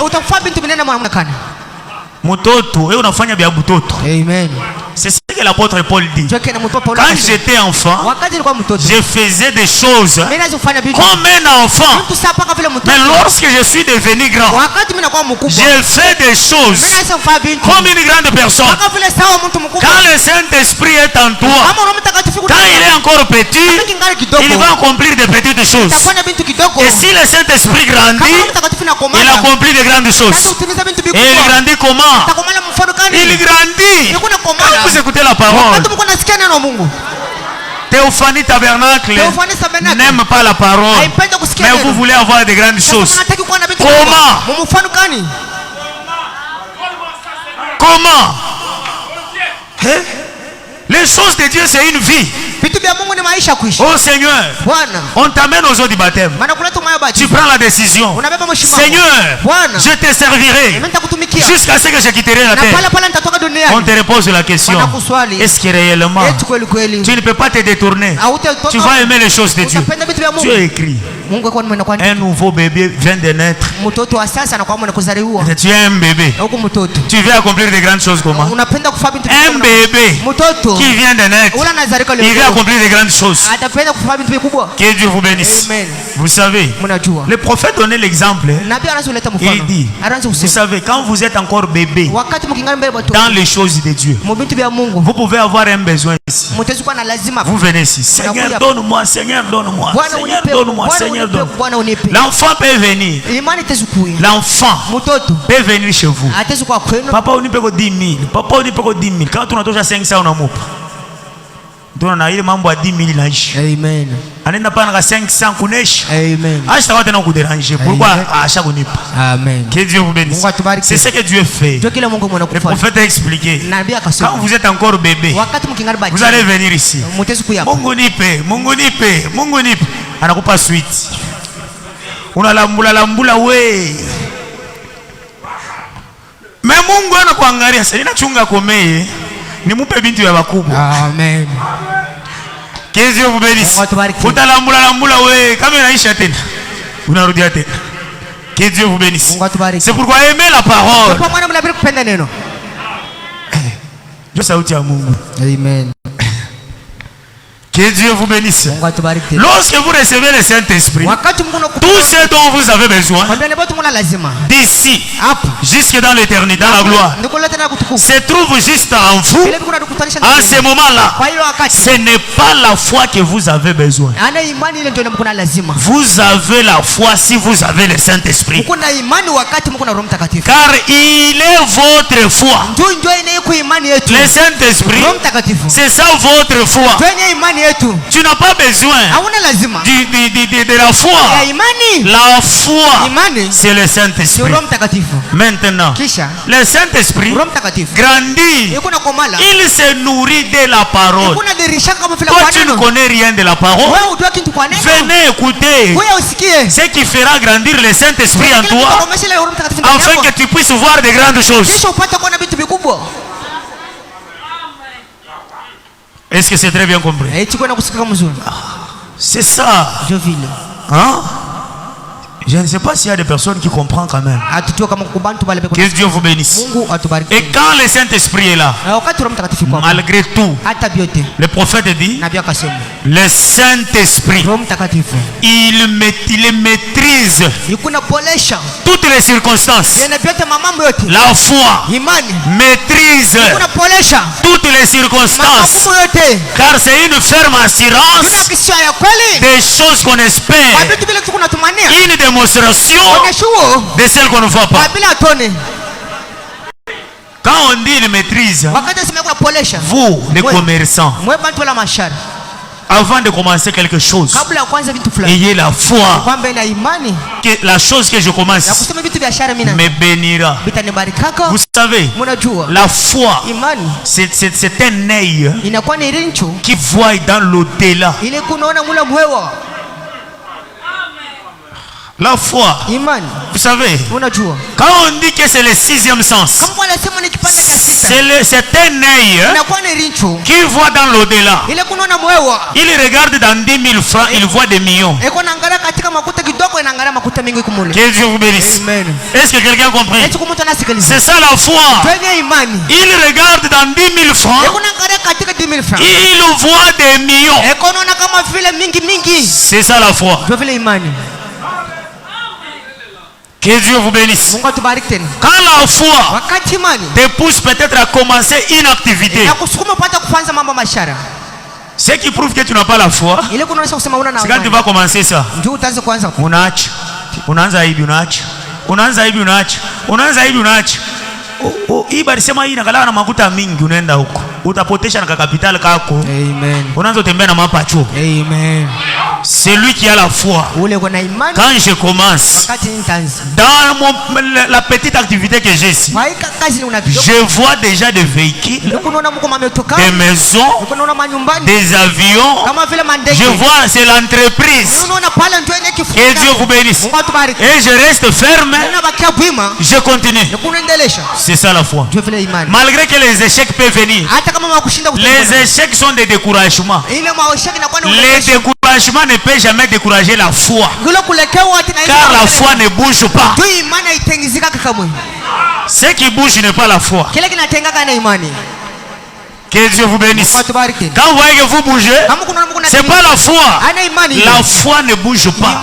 Amen. C'est ce que l'apôtre Paul dit. Quand j'étais enfant, je faisais des choses comme un enfant. Mais lorsque je suis devenu grand, j'ai fait des choses comme une grande personne. Quand le Saint-Esprit est en toi, quand il est encore petit, il va accomplir de petites choses. Et si le Saint-Esprit grandit, il accomplit de grandes choses. Et il grandit comment? Il grandit. Quand vous écoutez la parole, Théophanie Tabernacle n'aime pas la parole, mais vous voulez avoir de grandes choses. Comment? Les choses de Dieu, c'est une vie. Oh Seigneur, on t'amène aux eaux du baptême. Tu prends la décision. Seigneur, je te servirai jusqu'à ce que je quitterai la terre. On te repose la question. Est-ce que réellement tu ne peux pas te détourner? Tu vas aimer les choses de Dieu. Dieu a écrit, un nouveau bébé vient de naître. Tu es un bébé. Tu veux accomplir de grandes choses comment? Un bébé qui vient de naître, il veut accomplir de grandes choses. Que Dieu vous bénisse. Vous savez, le prophète donnait l'exemple. Il dit, vous savez, quand vous êtes encore bébé dans les choses de Dieu, vous pouvez avoir un besoin ici. Vous venez ici. Seigneur, donne-moi, Seigneur, donne-moi. Seigneur, donne-moi, Seigneur, donne-moi. L'enfant peut venir. L'enfant peut venir chez vous. Papa, on n'y peut que 10 000. Papa, on n'y peut que 10 000. Quand on a touché à 500, on a mou. Donc on a eu mambo à 10 000 naïs. Amen. On n'a pas 500 kunesh. Amen. Ah, je t'avais vous déranger. Pourquoi? Ah, ça connaît pas. Amen. Que Dieu vous bénisse. C'est ce que Dieu fait. Le prophète a expliqué. Quand vous êtes encore bébé, vous allez venir ici. Mungu nipe. Anakupa suite. Unalambula we. Mais Mungu anakuangalia. Sasa ninachunga komee. Ni mupe bintu ya bakubwa. Amen. Que Dieu vous bénisse. Utalambula we kama inaisha tena. Unarudia tena. Que Dieu vous bénisse. C'est pourquoi aimer la parole. Dieu sauti ya Mungu. Amen. Que Dieu vous bénisse. Lorsque vous recevez le Saint-Esprit, tout ce dont vous avez besoin, d'ici jusque dans l'éternité, dans la gloire, se trouve juste en vous. À ce moment-là, ce n'est pas la foi que vous avez besoin. Vous avez la foi si vous avez le Saint-Esprit. Car il est votre foi. Le Saint-Esprit, c'est ça votre foi. Tu n'as pas besoin de la foi. La foi, c'est le Saint-Esprit. Maintenant, le Saint-Esprit grandit. Il se nourrit de la parole. Toi, tu ne connais rien de la parole. Venez écouter ce qui fera grandir le Saint-Esprit en toi, afin que tu puisses voir de grandes choses. Est-ce que c'est très bien compris? C'est ça. Hein? Je ne sais pas s'il y a des personnes qui comprennent quand même. Que Dieu vous bénisse. Et quand le Saint-Esprit est là, malgré tout, le prophète dit, le Saint-Esprit, il maîtrise toutes les circonstances. La foi maîtrise toutes les circonstances, car c'est une ferme assurance des choses qu'on espère, une démonstration de celles qu'on ne voit pas. Quand on dit il maîtrise, vous les commerçants, avant de commencer quelque chose, ayez la foi que la chose que je commence me bénira. Vous savez, la foi, c'est un œil qui voit dans l'au-delà. La foi, vous savez, quand on dit que c'est le sixième sens, c'est un œil qui voit dans l'au-delà. Il regarde dans 10 000 francs, il voit des millions. Que Dieu vous bénisse. Est-ce que quelqu'un comprend? C'est ça la foi. Il regarde dans 10 000 francs, il voit des millions. C'est ça la foi. Que Dieu vous bénisse. Quand la foi te pousse peut-être à commencer une activité, ce qui prouve que tu n'as pas la foi, c'est quand tu vas commencer ça. Ibarisema hii nakala na makuta mingi unaenda huko. Utapotesha na capital kako. Amen. Unaanza kutembea na mapacho. Amen. C'est lui qui a la foi. Quand je commence dans la petite activité que j'ai ici, je vois déjà des véhicules, des maisons, des avions. Je vois, c'est l'entreprise. Que Dieu vous bénisse. Et je reste ferme. Je continue. C'est ça la foi. Malgré que les échecs peuvent venir, les échecs sont des découragements. Les découragements ne peuvent jamais décourager la foi, car la foi ne bouge pas. Ce qui bouge n'est pas la foi. Que Dieu vous bénisse. Quand vous voyez que vous bougez, c'est pas la foi. La foi ne bouge pas.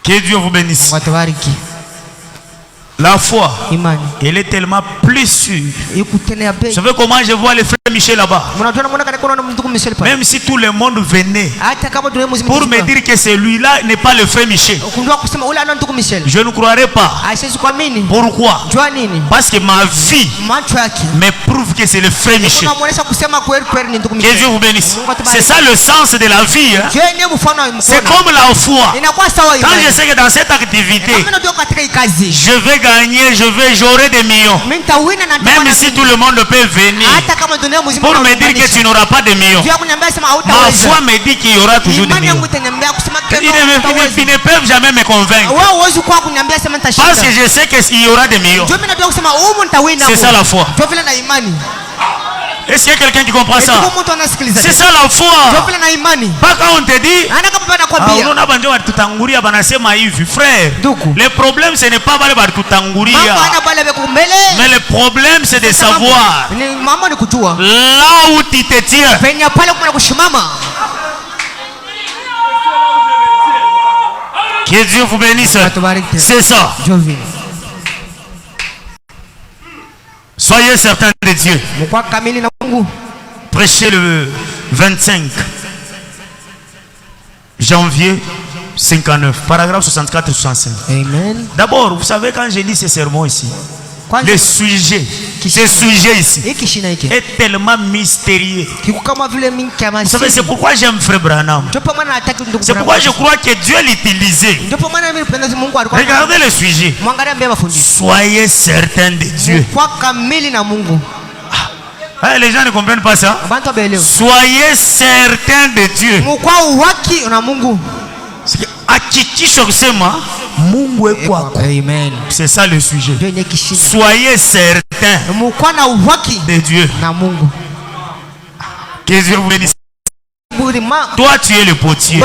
Que Dieu vous bénisse. La foi, elle est tellement plus sûre. Vous savez comment je vois le frère Michel là-bas? Même si tout le monde venait pour me dire que celui-là n'est pas le frère Michel, je ne croirais pas. Pourquoi? Parce que ma vie me prouve que c'est le frère Michel. Que Dieu vous bénisse. C'est ça le sens de la vie. C'est comme la foi. Quand je sais que dans cette activité, je vais gagner, j'aurai des millions. Même si tout le monde peut venir pour me dire que tu n'auras pas de millions, ma foi me dit qu'il y aura toujours des millions. Ils ne peuvent jamais me convaincre, parce que je sais qu'il y aura des millions. C'est ça la foi. Est-ce qu'il y a quelqu'un qui comprend ça? C'est ça la foi. Pas quand on te dit frère, le problème ce n'est pas mais le problème c'est de savoir là où tu te tiens. Que Dieu vous bénisse. C'est ça. Soyez certains de Dieu. Prêchez le 25 janvier 59, paragraphe 64 et 65. Amen. D'abord, vous savez, quand j'ai dit ce sermon ici, le sujet Ce sujet ici est tellement mystérieux. Vous savez, c'est pourquoi j'aime Frère Branham. C'est pourquoi je crois que Dieu l'utilisait. Regardez le sujet. Soyez certains de Dieu. Ah, les gens ne comprennent pas ça. Soyez certains de Dieu. Amen. C'est ça le sujet. Soyez certains de Dieu. Que Dieu vous bénisse. Toi, tu es le potier.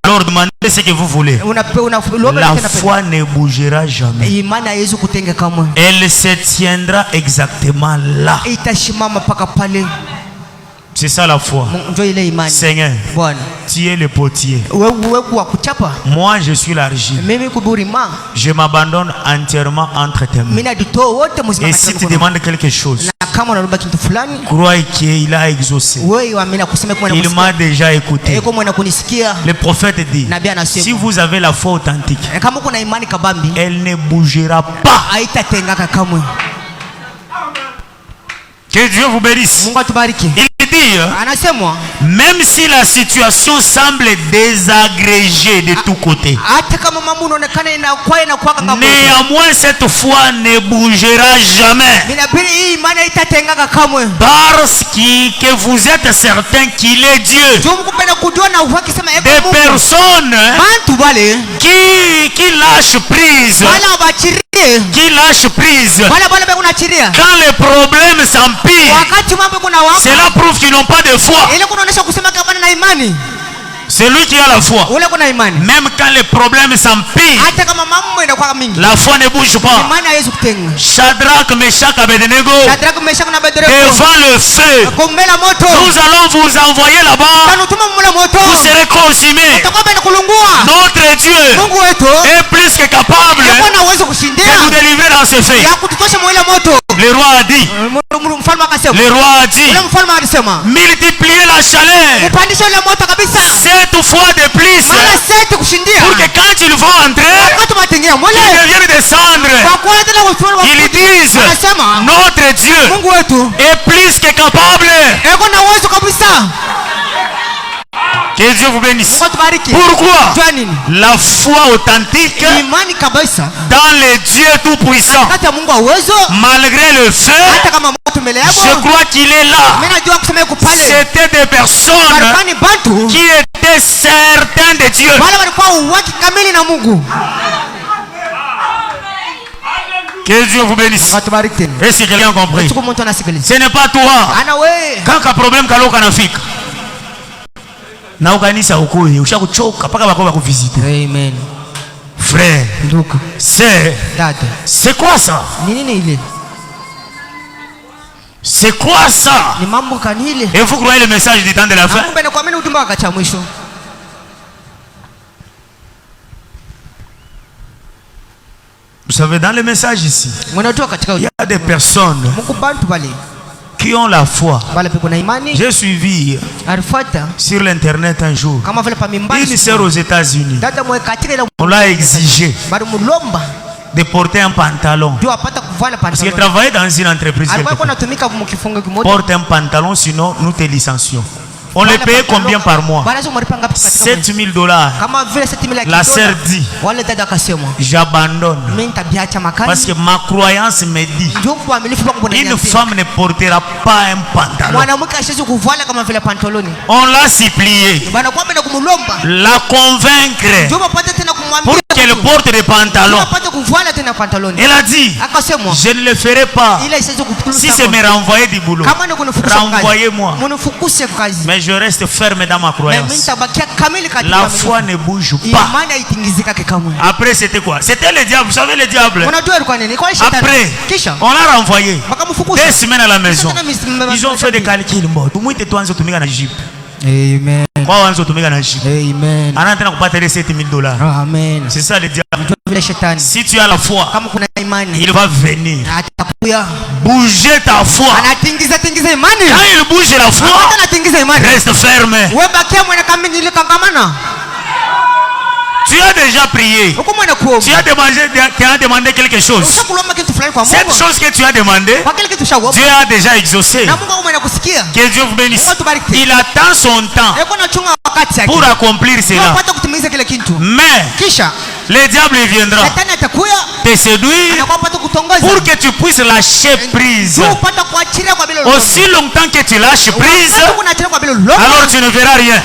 Alors demandez ce que vous voulez. La foi ne bougera jamais. Elle se tiendra exactement là. C'est ça la foi. Seigneur, tu es le potier. Moi, je suis l'argile. Je m'abandonne entièrement entre tes mains. Et si tu demandes quelque chose, crois qu'il a exaucé. Il m'a déjà écouté. Le prophète dit, si vous avez la foi authentique, elle ne bougera pas. Que Dieu vous bénisse. Il dit, même si la situation semble désagrégée de tous côtés, néanmoins cette foi ne bougera jamais. Parce que vous êtes certain qu'il est Dieu. Des personnes qui lâchent prise. Qui lâche prise quand les problèmes s'empirent. Cela prouve qu'ils n'ont pas de foi. C'est lui qui a la foi. Même quand les problèmes s'empirent, la foi ne bouge pas. Shadrach, Meshach, Abednego, devant le feu, nous allons vous envoyer là-bas. Vous serez consumés. Notre Dieu est plus que capable de nous délivrer dans ce feu. Le roi a dit, multipliez la chaleur 7 fois de plus pour que quand ils vont entrer, ils deviennent descendre. Ils disent, notre Dieu est plus que capable. Que Dieu vous bénisse. Pourquoi? La foi authentique dans le Dieu Tout-Puissant, malgré le feu, je crois qu'il est là. C'était des personnes qui étaient certaines de Dieu. Que Dieu vous bénisse. Est-ce que quelqu'un a compris? Ce n'est pas toi. Quand un problème kanafika na ukanisa ukui ushakuchoka paka bako bakuvisite. Amen. Frère, c'est quoi ça? C'est quoi ça? Et vous croyez le message du temps de la fin? Vous savez, dans le message ici, il y a des personnes qui ont la foi. J'ai suivi sur l'internet un jour une sœur aux États-Unis. On l'a exigé de porter un pantalon parce qu'elle travaillait dans une entreprise. Porte un pantalon, sinon nous te licencions. On les paye combien par mois? $7,000. La sœur dit, j'abandonne parce que ma croyance me dit une femme ne portera pas un pantalon. On l'a supplié, la convaincre pour qu'elle porte des pantalons. Elle a dit, je ne le ferai pas. Si c'est me renvoyer du boulot, renvoyez-moi. Mais je reste ferme dans ma croyance. La foi ne bouge pas. Après c'était quoi? C'était le diable. Vous savez le diable? Après on l'a renvoyé 2 semaines à la maison. Ils ont fait des calculs. Amen. Amen. Amen. C'est ça le diable. Si tu as la foi, il va venir bouger ta foi. Quand il bouge la foi, reste ferme. Tu as déjà prié. Tu as demandé quelque chose. Cette chose que tu as demandé, Dieu a déjà exaucé. Que Dieu vous bénisse. Il attend son temps pour accomplir cela. Mais le diable viendra te séduire pour que tu puisses lâcher prise. Aussi longtemps que tu lâches prise, alors tu ne verras rien.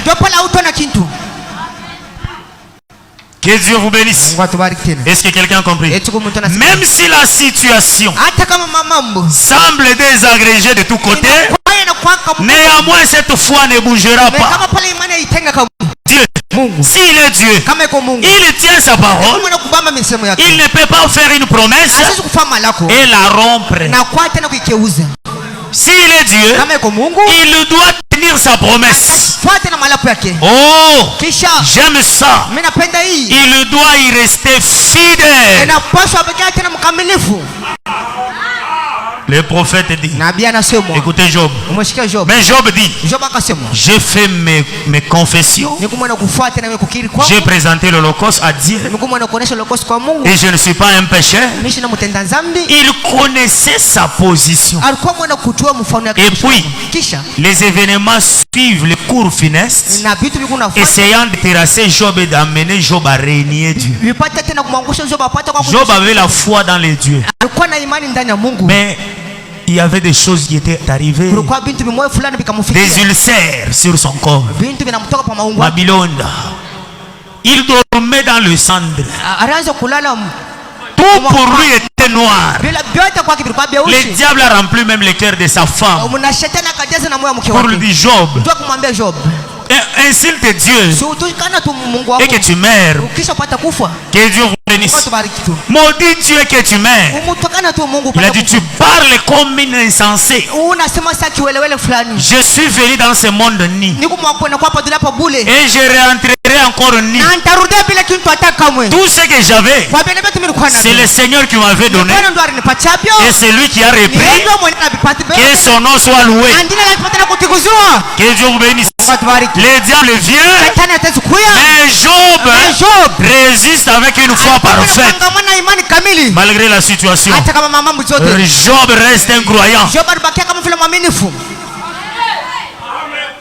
Que Dieu vous bénisse. Est-ce que quelqu'un a compris? Même si la situation semble désagrégée de tous côtés, néanmoins cette foi ne bougera pas. Dieu, s'il est Dieu, il tient sa parole. Il ne peut pas faire une promesse et la rompre. S'il est Dieu, il doit tenir sa promesse. Oh, j'aime ça. Il doit y rester fidèle. Le prophète dit, écoutez Job. Mais Job dit, j'ai fait mes confessions, j'ai présenté l'holocauste à Dieu et je ne suis pas un pécheur. Il connaissait sa position. Et puis les événements suivent le cours funeste, essayant de terrasser Job et d'amener Job à régner Dieu. Job avait la foi dans les dieux, mais il y avait des choses qui étaient arrivées, des ulcères sur son corps. Babylone, il dormait dans le cendre. Tout pour lui était noir. Le diable a rempli même le cœur de sa femme pour lui dire, Job, insulte Dieu et que tu meurs. Que Dieu vous bénisse. Maudit Dieu que tu meurs. Il a dit, tu parles comme une insensée. Je suis venu dans ce monde nu et je réentrerai encore nu. Tout ce que j'avais, c'est le Seigneur qui m'avait donné et c'est lui qui a repris. Que son nom soit loué. Que Dieu vous bénisse. Le diable vient, mais Job résiste avec une foi parfaite. Malgré la situation, Job reste un croyant.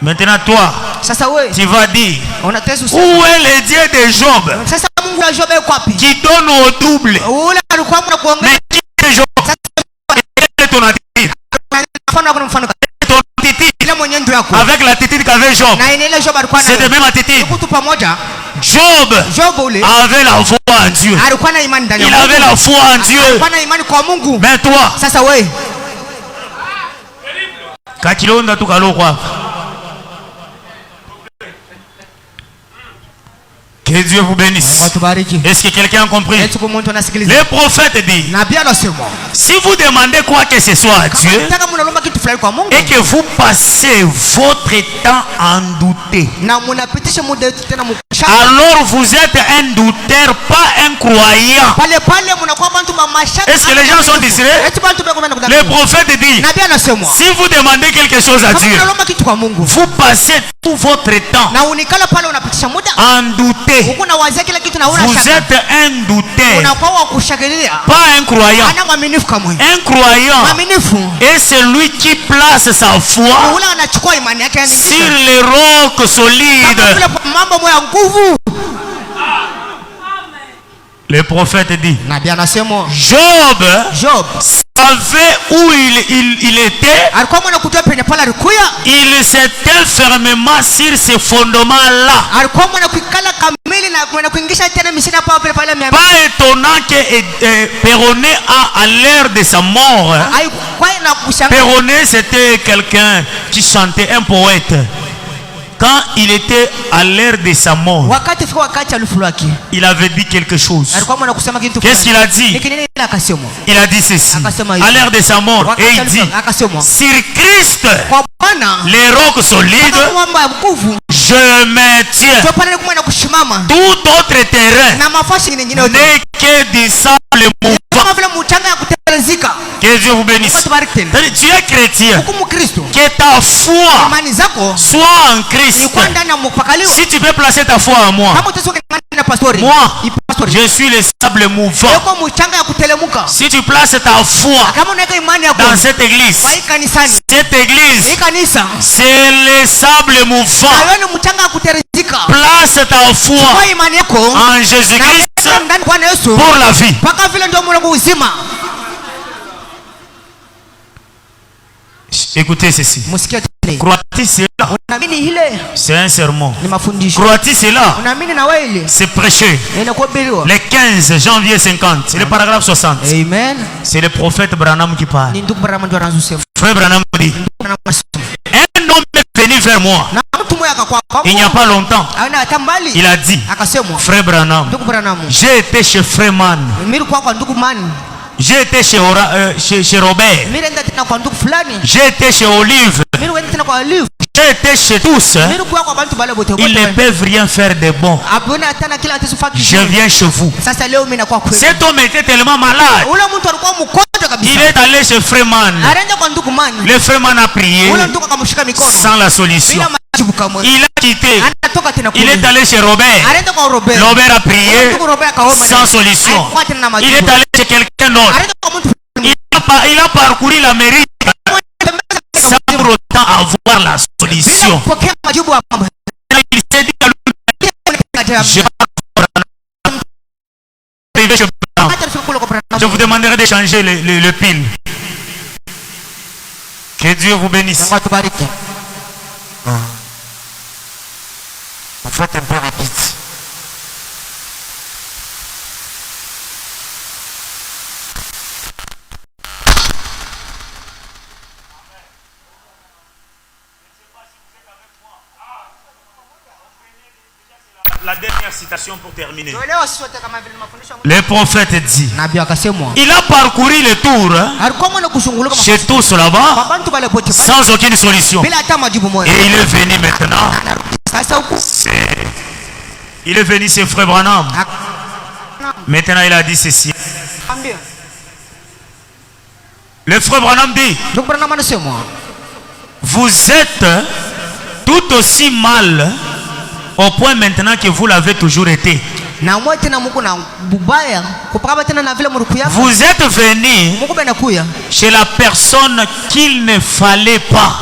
Maintenant toi, tu vas dire, où est le Dieu de Job qui donne au double? Mais qui est Job? Ton attitude. Avec l'attitude qu'avait Job, c'est de même attitude. Job avait la foi en Dieu. Il avait la foi en Dieu. Mais toi, kakilonda tukalokwa. Que Dieu vous bénisse. Est-ce que quelqu'un a compris? Le prophète dit, si vous demandez quoi que ce soit à Dieu et que vous passez votre temps en douter, alors vous êtes un douteur, pas un croyant. Est-ce que les gens sont distraits? Le prophète dit, si vous demandez quelque chose à Dieu, vous passez tout votre temps en douter. Vous êtes un douteur, pas un croyant. Un croyant est celui qui place sa foi sur les rocs solides. Le prophète dit, Job savait où il était. Il s'était fermement sur ce fondement-là. Pas étonnant que Péronée à l'heure de sa mort. Péronée, c'était quelqu'un qui chantait, un poète. Quand il était à l'heure de sa mort, il avait dit quelque chose. Qu'est-ce qu'il a dit? Il a dit ceci à l'heure de sa mort. Et il dit, sur Christ, les rocs solides, je me tiens. Tout autre terrain n'est que du sable mouvant. Que Dieu vous bénisse. Tu es chrétien. Que ta foi soit en Christ. Si tu peux placer ta foi en moi. Moi, je suis le sable mouvant. Si tu places ta foi dans cette église, c'est le sable mouvant. Place ta foi en Jésus-Christ pour la vie. Écoutez ceci. Crois-tu cela? C'est un sermon. Crois-tu cela? C'est prêché. Le 15 janvier 50. C'est le paragraphe 60. C'est le prophète Branham qui parle. Frère Branham dit: un homme est venu vers moi il n'y a pas longtemps. Il a dit: Frère Branham, j'ai été chez Freeman. J'ai été chez Robert. J'ai été chez Olive. J'ai été chez tous. Ils ne peuvent rien faire de bon. Je viens chez vous. Cet homme était tellement malade. Il est allé chez Freeman. Le Freeman a prié sans la solution. Il a quitté. Il est allé chez Robert. Robert a prié sans solution. Il est allé chez quelqu'un d'autre. Il a parcouru l'Amérique sans pour autant avoir la solution. Il s'est dit je vous demanderai de changer le pile. Que Dieu vous bénisse. Vous faites un peu rapide. La dernière citation pour terminer. Le prophète dit: il a parcouru le tour chez tous là-bas sans aucune solution. Et il est venu maintenant. Il est venu chez Frère Branham. Maintenant il a dit ceci. Le Frère Branham dit: vous êtes tout aussi mal au point maintenant que vous l'avez toujours été. Vous êtes venu chez la personne qu'il ne fallait pas.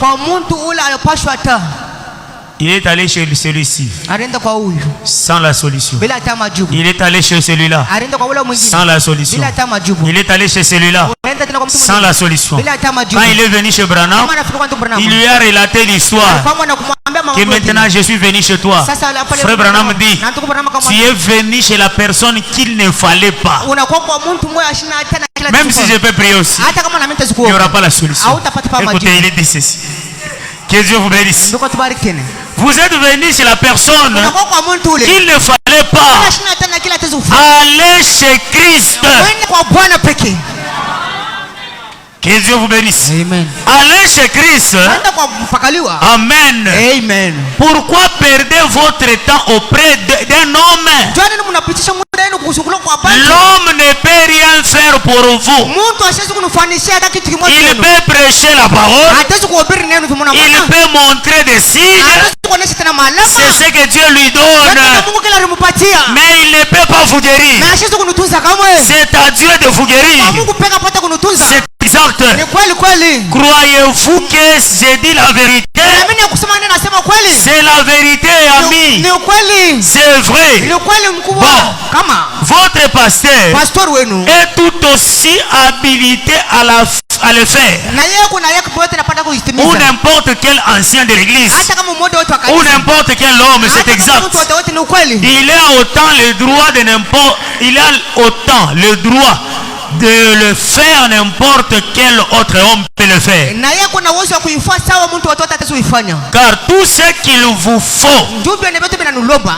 Il est allé chez celui-ci sans la solution. Il est allé chez celui-là sans la solution. Il est allé chez celui-là sans la solution. Quand il est venu chez Branham, il lui a relaté l'histoire que maintenant je suis venu chez toi. Frère Branham dit: tu es venu chez la personne qu'il ne fallait pas. Même si je peux prier aussi, il n'y aura pas la solution. Écoutez, il est dit ceci. Que Dieu vous bénisse. Vous êtes venu chez la personne qu'il ne fallait pas. Allez chez Christ. Que Dieu vous bénisse. Amen. Allez chez Christ. Amen. Amen. Pourquoi perdez votre temps auprès d'un homme? L'homme ne peut rien faire pour vous. Il peut prêcher la parole. Il peut montrer des signes. C'est ce que Dieu lui donne. Mais il ne peut pas vous guérir. C'est à Dieu de vous guérir. C'est exact. Croyez-vous que j'ai dit la vérité? C'est la vérité, ami. C'est vrai. Bon, votre pasteur est tout aussi habilité à le faire. Ou n'importe quel ancien de l'église. Ou n'importe quel homme, c'est exact. Il a autant le droit de n'importe. Il a autant le droit de le faire, n'importe quel autre homme peut le faire. Car tout ce qu'il vous faut,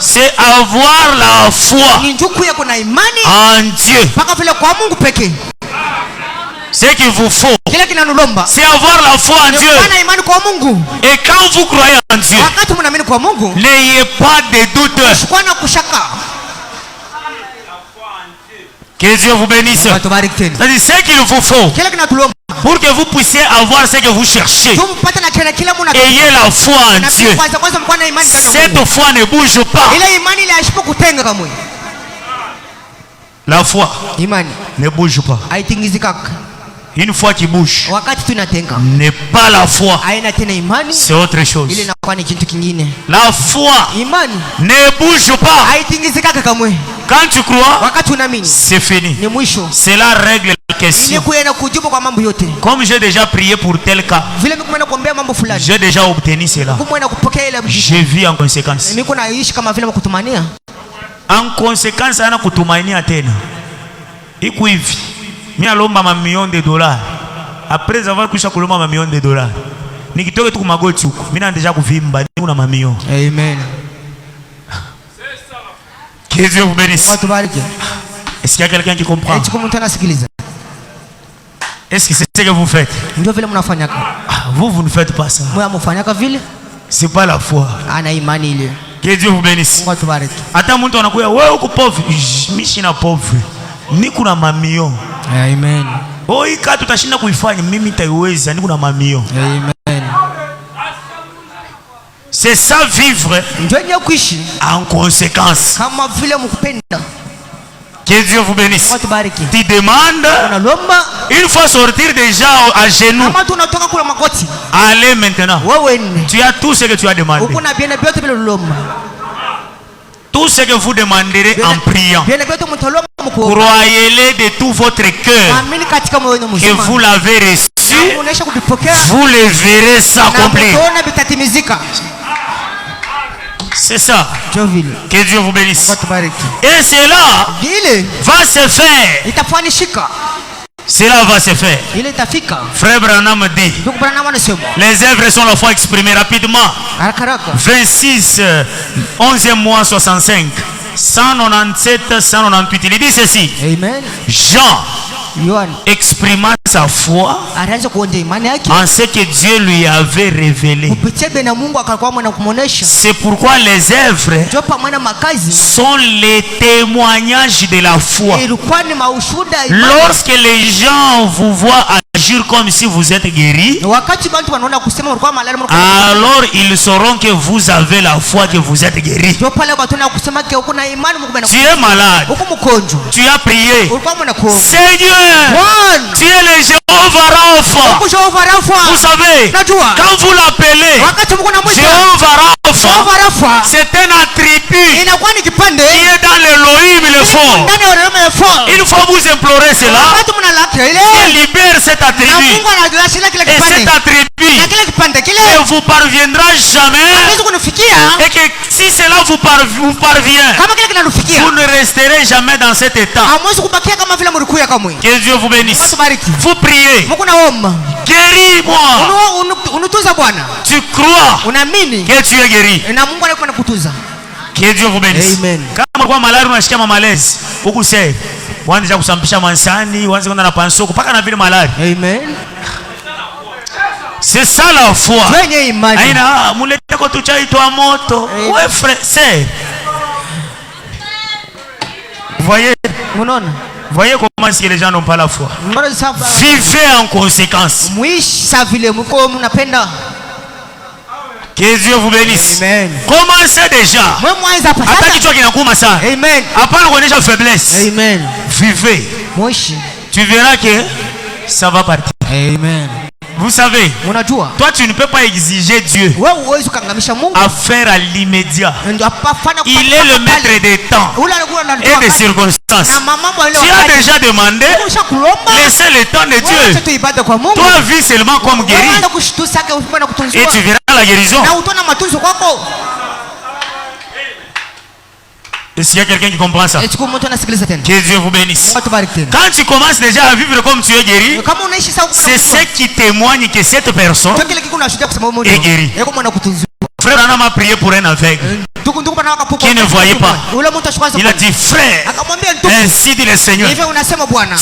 c'est avoir la foi en Dieu. Ce qu'il vous faut, c'est avoir la foi en Dieu. Et quand vous croyez en Dieu, n'ayez pas de doute. Que Dieu vous bénisse. C'est-à-dire ce qu'il vous faut pour que vous puissiez avoir ce que vous cherchez. Ayez la foi en Dieu. Cette foi ne bouge pas. La foi ne bouge pas. Une foi qui bouge n'est pas la foi. C'est autre chose. La foi ne bouge pas. Quand tu crois, c'est fini. C'est la règle la question. Comme j'ai déjà prié pour tel cas, j'ai déjà obtenu cela. Je vis en conséquence. En conséquence, ana kutumainia tena. Iko hivi. Mimi alomba mamilion de dollars. Après avoir kusha kulomba mamilion de dollars. Nikitoke tu kumagoti huko. Mimi na deja kuvimba niko na mamilion. Amen. Que Dieu vous bénisse. Est-ce qu'il y a quelqu'un qui comprend? Est-ce que c'est ce que vous faites? Vous ne faites pas ça. C'est pas la foi. Que Dieu vous bénisse. Ata mtu anakuya wewe uko pauvre. Mimi sina pauvre. Niko na mamilion. Amen. Oh, hii kitu tutashinda kuifanya, mimi nitaiweza, niko na mamilion. Amen. C'est ça vivre en conséquence. Que Dieu vous bénisse. Tu demandes, une fois sortir déjà à genoux, allez maintenant. Tu as tout ce que tu as demandé. Tout ce que vous demanderez en priant, croyez-le de tout votre cœur que vous l'avez reçu, vous le verrez s'accomplir. C'est ça. Que Dieu vous bénisse. Et cela va se faire. Cela va se faire. Frère Branham dit, les œuvres sont la foi exprimée rapidement. 26, 11e mois 65, 197, 198. Il dit ceci. Amen. Jean exprimant sa foi en ce que Dieu lui avait révélé. C'est pourquoi les œuvres sont les témoignages de la foi. Lorsque les gens vous voient agir comme si vous êtes guéri, alors ils sauront que vous avez la foi, que vous êtes guéri. Tu es malade, tu as prié, Seigneur, tu es le Jéhovah Rapha. Vous savez, quand vous l'appelez Jéhovah Rapha, c'est un attribut qui est dans l'Elohim, le fort. Une fois vous implorez cela, Dieu libère cet attribut. Et cet attribut ne vous parviendra jamais. Et que si cela vous parvient, vous ne resterez jamais dans cet état. Que Dieu vous bénisse. Vous priez. Guéris-moi. Tu crois que tu es guéri. Que Dieu vous bénisse. Kama kwa malari unashikia malaise, huku sasa wanza kusampisha mansani, wanza kwenda na pansoko paka na vile malari. Amen. C'est ça la foi. Aina mulete ko tuchaitwa moto. Ouais frère, c'est. Voyez comment est-ce que les gens n'ont pas la foi. Vivez en conséquence. Que Dieu vous bénisse. Amen. Commencez déjà. Amen. Après on déjà faiblesse. Amen. Vivez. Tu verras que ça va partir. Amen. Vous savez, toi tu ne peux pas exiger Dieu à faire à l'immédiat. Il est le maître des temps et des circonstances. Tu as déjà demandé, laissez le temps de Dieu. Toi vis seulement comme guéri et tu verras la guérison. Est-ce qu'il y a quelqu'un qui comprend ça? Que Dieu vous bénisse. Quand tu commences déjà à vivre comme tu es guéri, c'est ce qui témoigne que cette personne est guérie. Frère Branham a prié pour un aveugle qui ne voyait pas. Il a dit, frère, ainsi dit le Seigneur, tu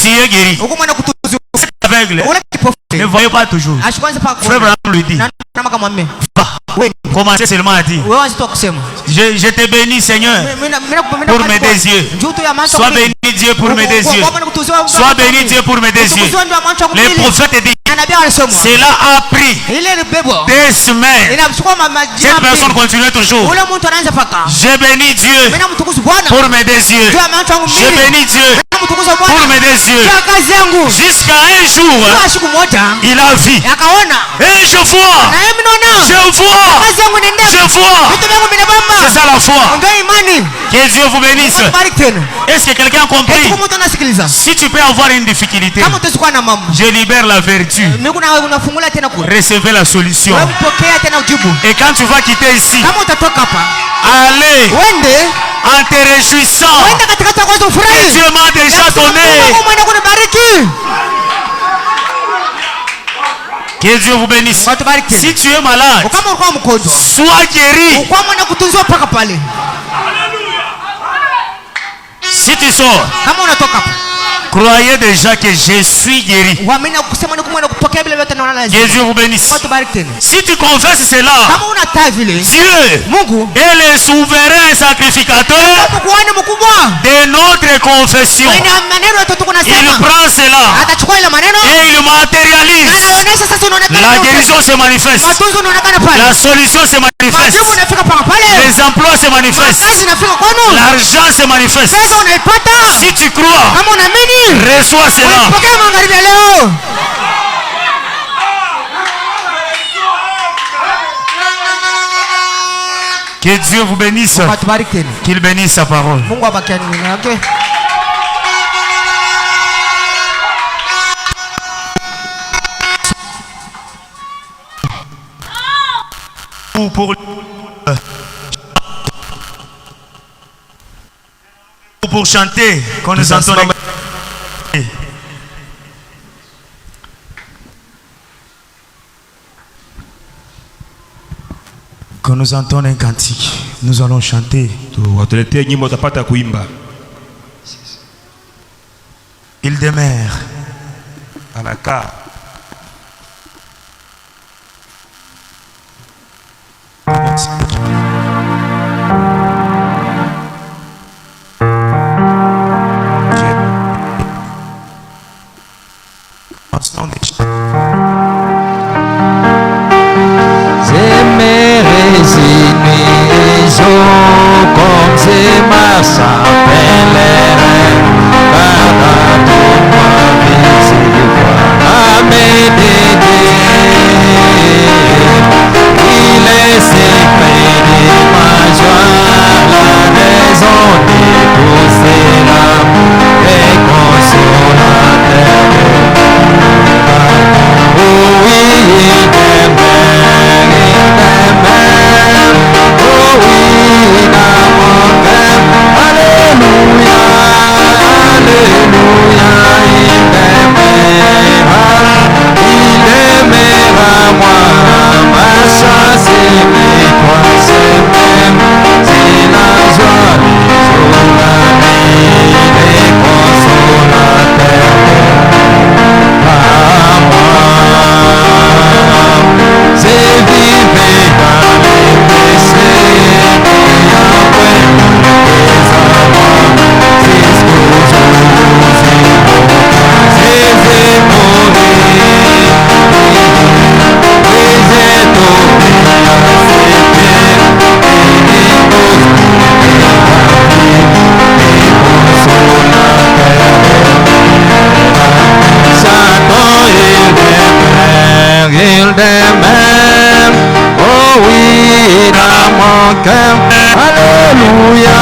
es guéri. Cet aveugle ne voyait pas toujours. Frère Branham lui dit, commencez seulement à dire, Je te bénis, Seigneur, pour mes deux yeux. Sois béni, Dieu, pour mes deux yeux. Sois béni, Dieu, pour mes deux yeux. Les prophètes disent, cela a pris des semaines. Cette personne continue toujours. Je bénis Dieu pour mes deux yeux. Je bénis Dieu pour mes deux yeux. Jusqu'à un jour, il a vu. Et je vois. C'est ça la foi. Que Dieu vous bénisse. Est-ce que quelqu'un a compris? Si tu peux avoir une difficulté, je libère la vertu. Recevez la solution. Et quand tu vas quitter ici, allez en te réjouissant. Dieu m'a déjà donné. Que Dieu vous bénisse. Si tu es malade, sois guéri. Si tu sors, croyez déjà que je suis guéri. Que Dieu vous bénisse. Si tu confesses cela, Dieu est le souverain sacrificateur de notre confession. Il prend cela et il matérialise. La guérison se manifeste. La solution se manifeste. Les emplois se manifestent. L'argent se manifeste. Si tu crois, reçois cela. Que Dieu vous bénisse. Qu'il bénisse sa parole. Pour chanter, qu'on nous entende. Quand nous entendons un cantique, nous allons chanter. Il demeure à la carte. Alléluia.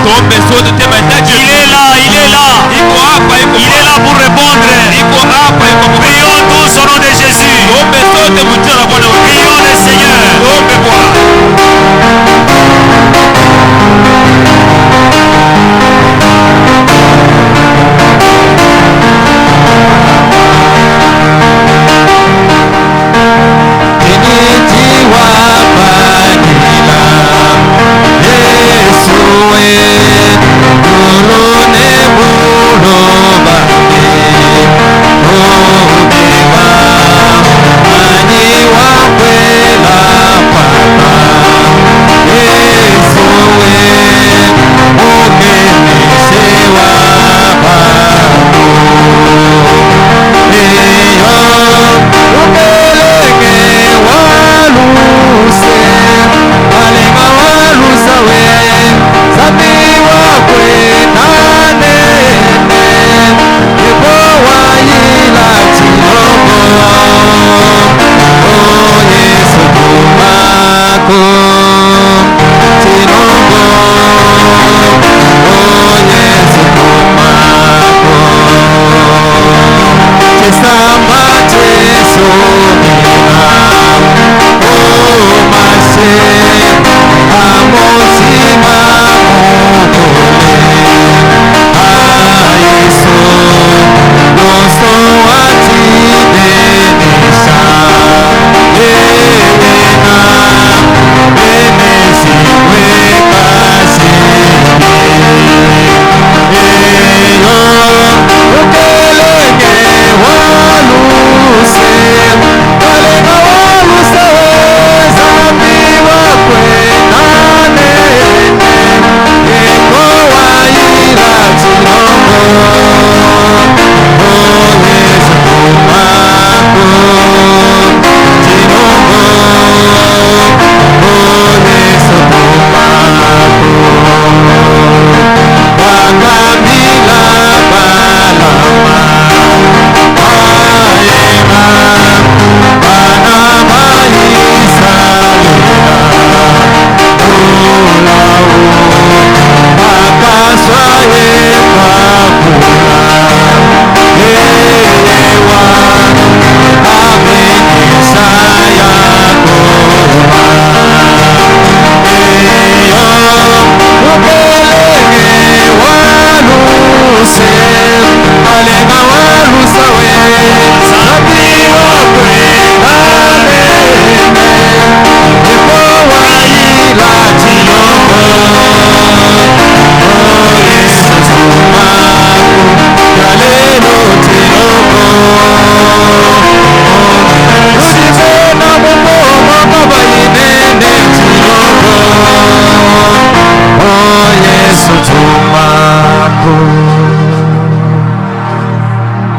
Il est là, il est là. Il est là pour répondre. Prions tous au nom de Jésus. Prions le Seigneur.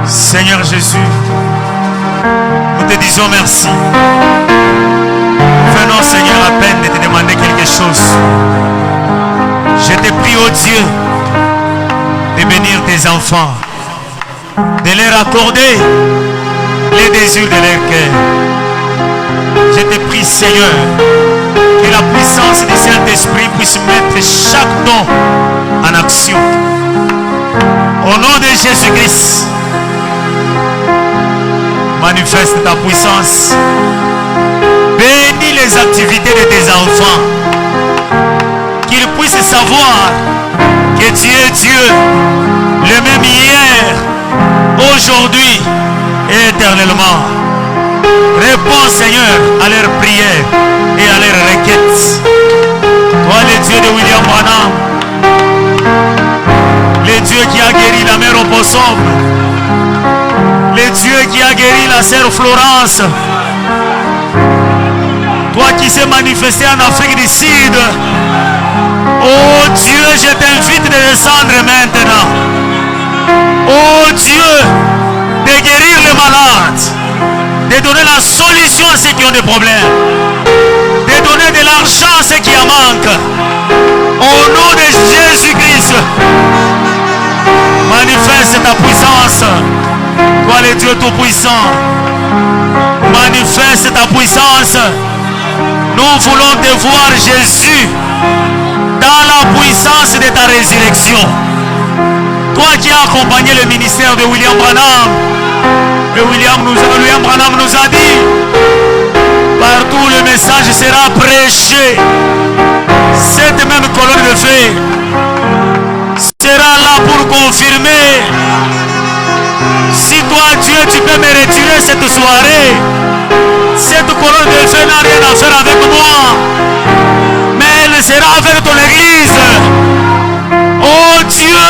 Seigneur Jésus, nous te disons merci. Nous venons, Seigneur, à peine de te demander quelque chose. Je te prie, oh Dieu, de bénir tes enfants, de leur accorder les désirs de leur cœur. Je te prie, Seigneur, que la puissance du Saint-Esprit puisse mettre chaque don en action. Au nom de Jésus-Christ, manifeste ta puissance. Bénis les activités de tes enfants. Qu'ils puissent savoir que tu es Dieu, le même hier, aujourd'hui et éternellement. Réponds, Seigneur, à leurs prières et à leurs requêtes. Toi, le Dieu de William Branham, le Dieu qui a guéri la mère Opossum, le Dieu qui a guéri la sœur Florence, toi qui s'est manifesté en Afrique du Sud, oh Dieu, je t'invite de descendre maintenant. Oh Dieu, de guérir les malades, de donner la solution à ceux qui ont des problèmes, de donner de l'argent à ceux qui en manquent. Au nom de Jésus-Christ, manifeste ta puissance. Toi le Dieu Tout-Puissant, manifeste ta puissance. Nous voulons te voir, Jésus, dans la puissance puissance de ta résurrection. Toi qui as accompagné le ministère de William Branham. Et William Branham nous a dit, partout le message sera prêché. Cette même colonne de feu sera là pour confirmer. Si toi Dieu tu peux me retirer cette soirée, cette colonne de feu n'a rien à faire avec moi, mais elle sera avec ton église. Oh Dieu,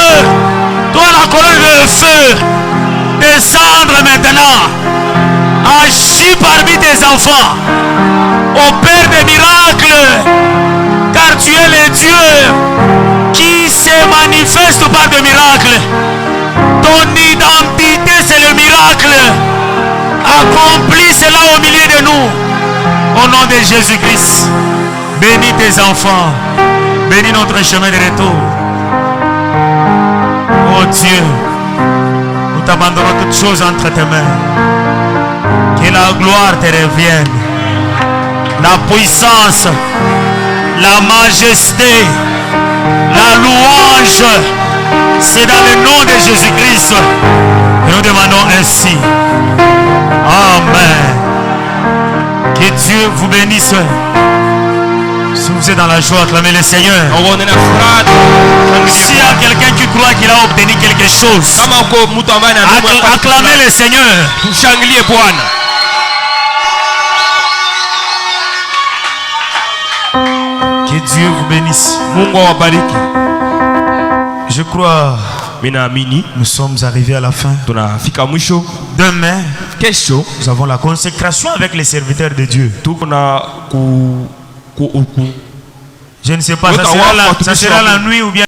toi la colonne de feu, descendre maintenant, agis parmi tes enfants, opère des miracles, car tu es le Dieu qui se manifeste par des miracles. Ton identité c'est le miracle. Accomplis cela au milieu de nous. Au nom de Jésus-Christ. Bénis tes enfants. Bénis notre chemin de retour. Oh Dieu, nous t'abandonnons toutes choses entre tes mains. Que la gloire te revienne. La puissance, la majesté, la louange, c'est dans le nom de Jésus-Christ que nous demandons ainsi. Amen. Que Dieu vous bénisse. Si vous êtes dans la joie, acclamez le Seigneur. S'il y a quelqu'un qui croit qu'il a obtenu quelque chose, acclamez le Seigneur. Que Dieu vous bénisse. Je crois, nous sommes arrivés à la fin. Demain, nous avons la consécration avec les serviteurs de Dieu. Je ne sais pas, ça sera la nuit ou bien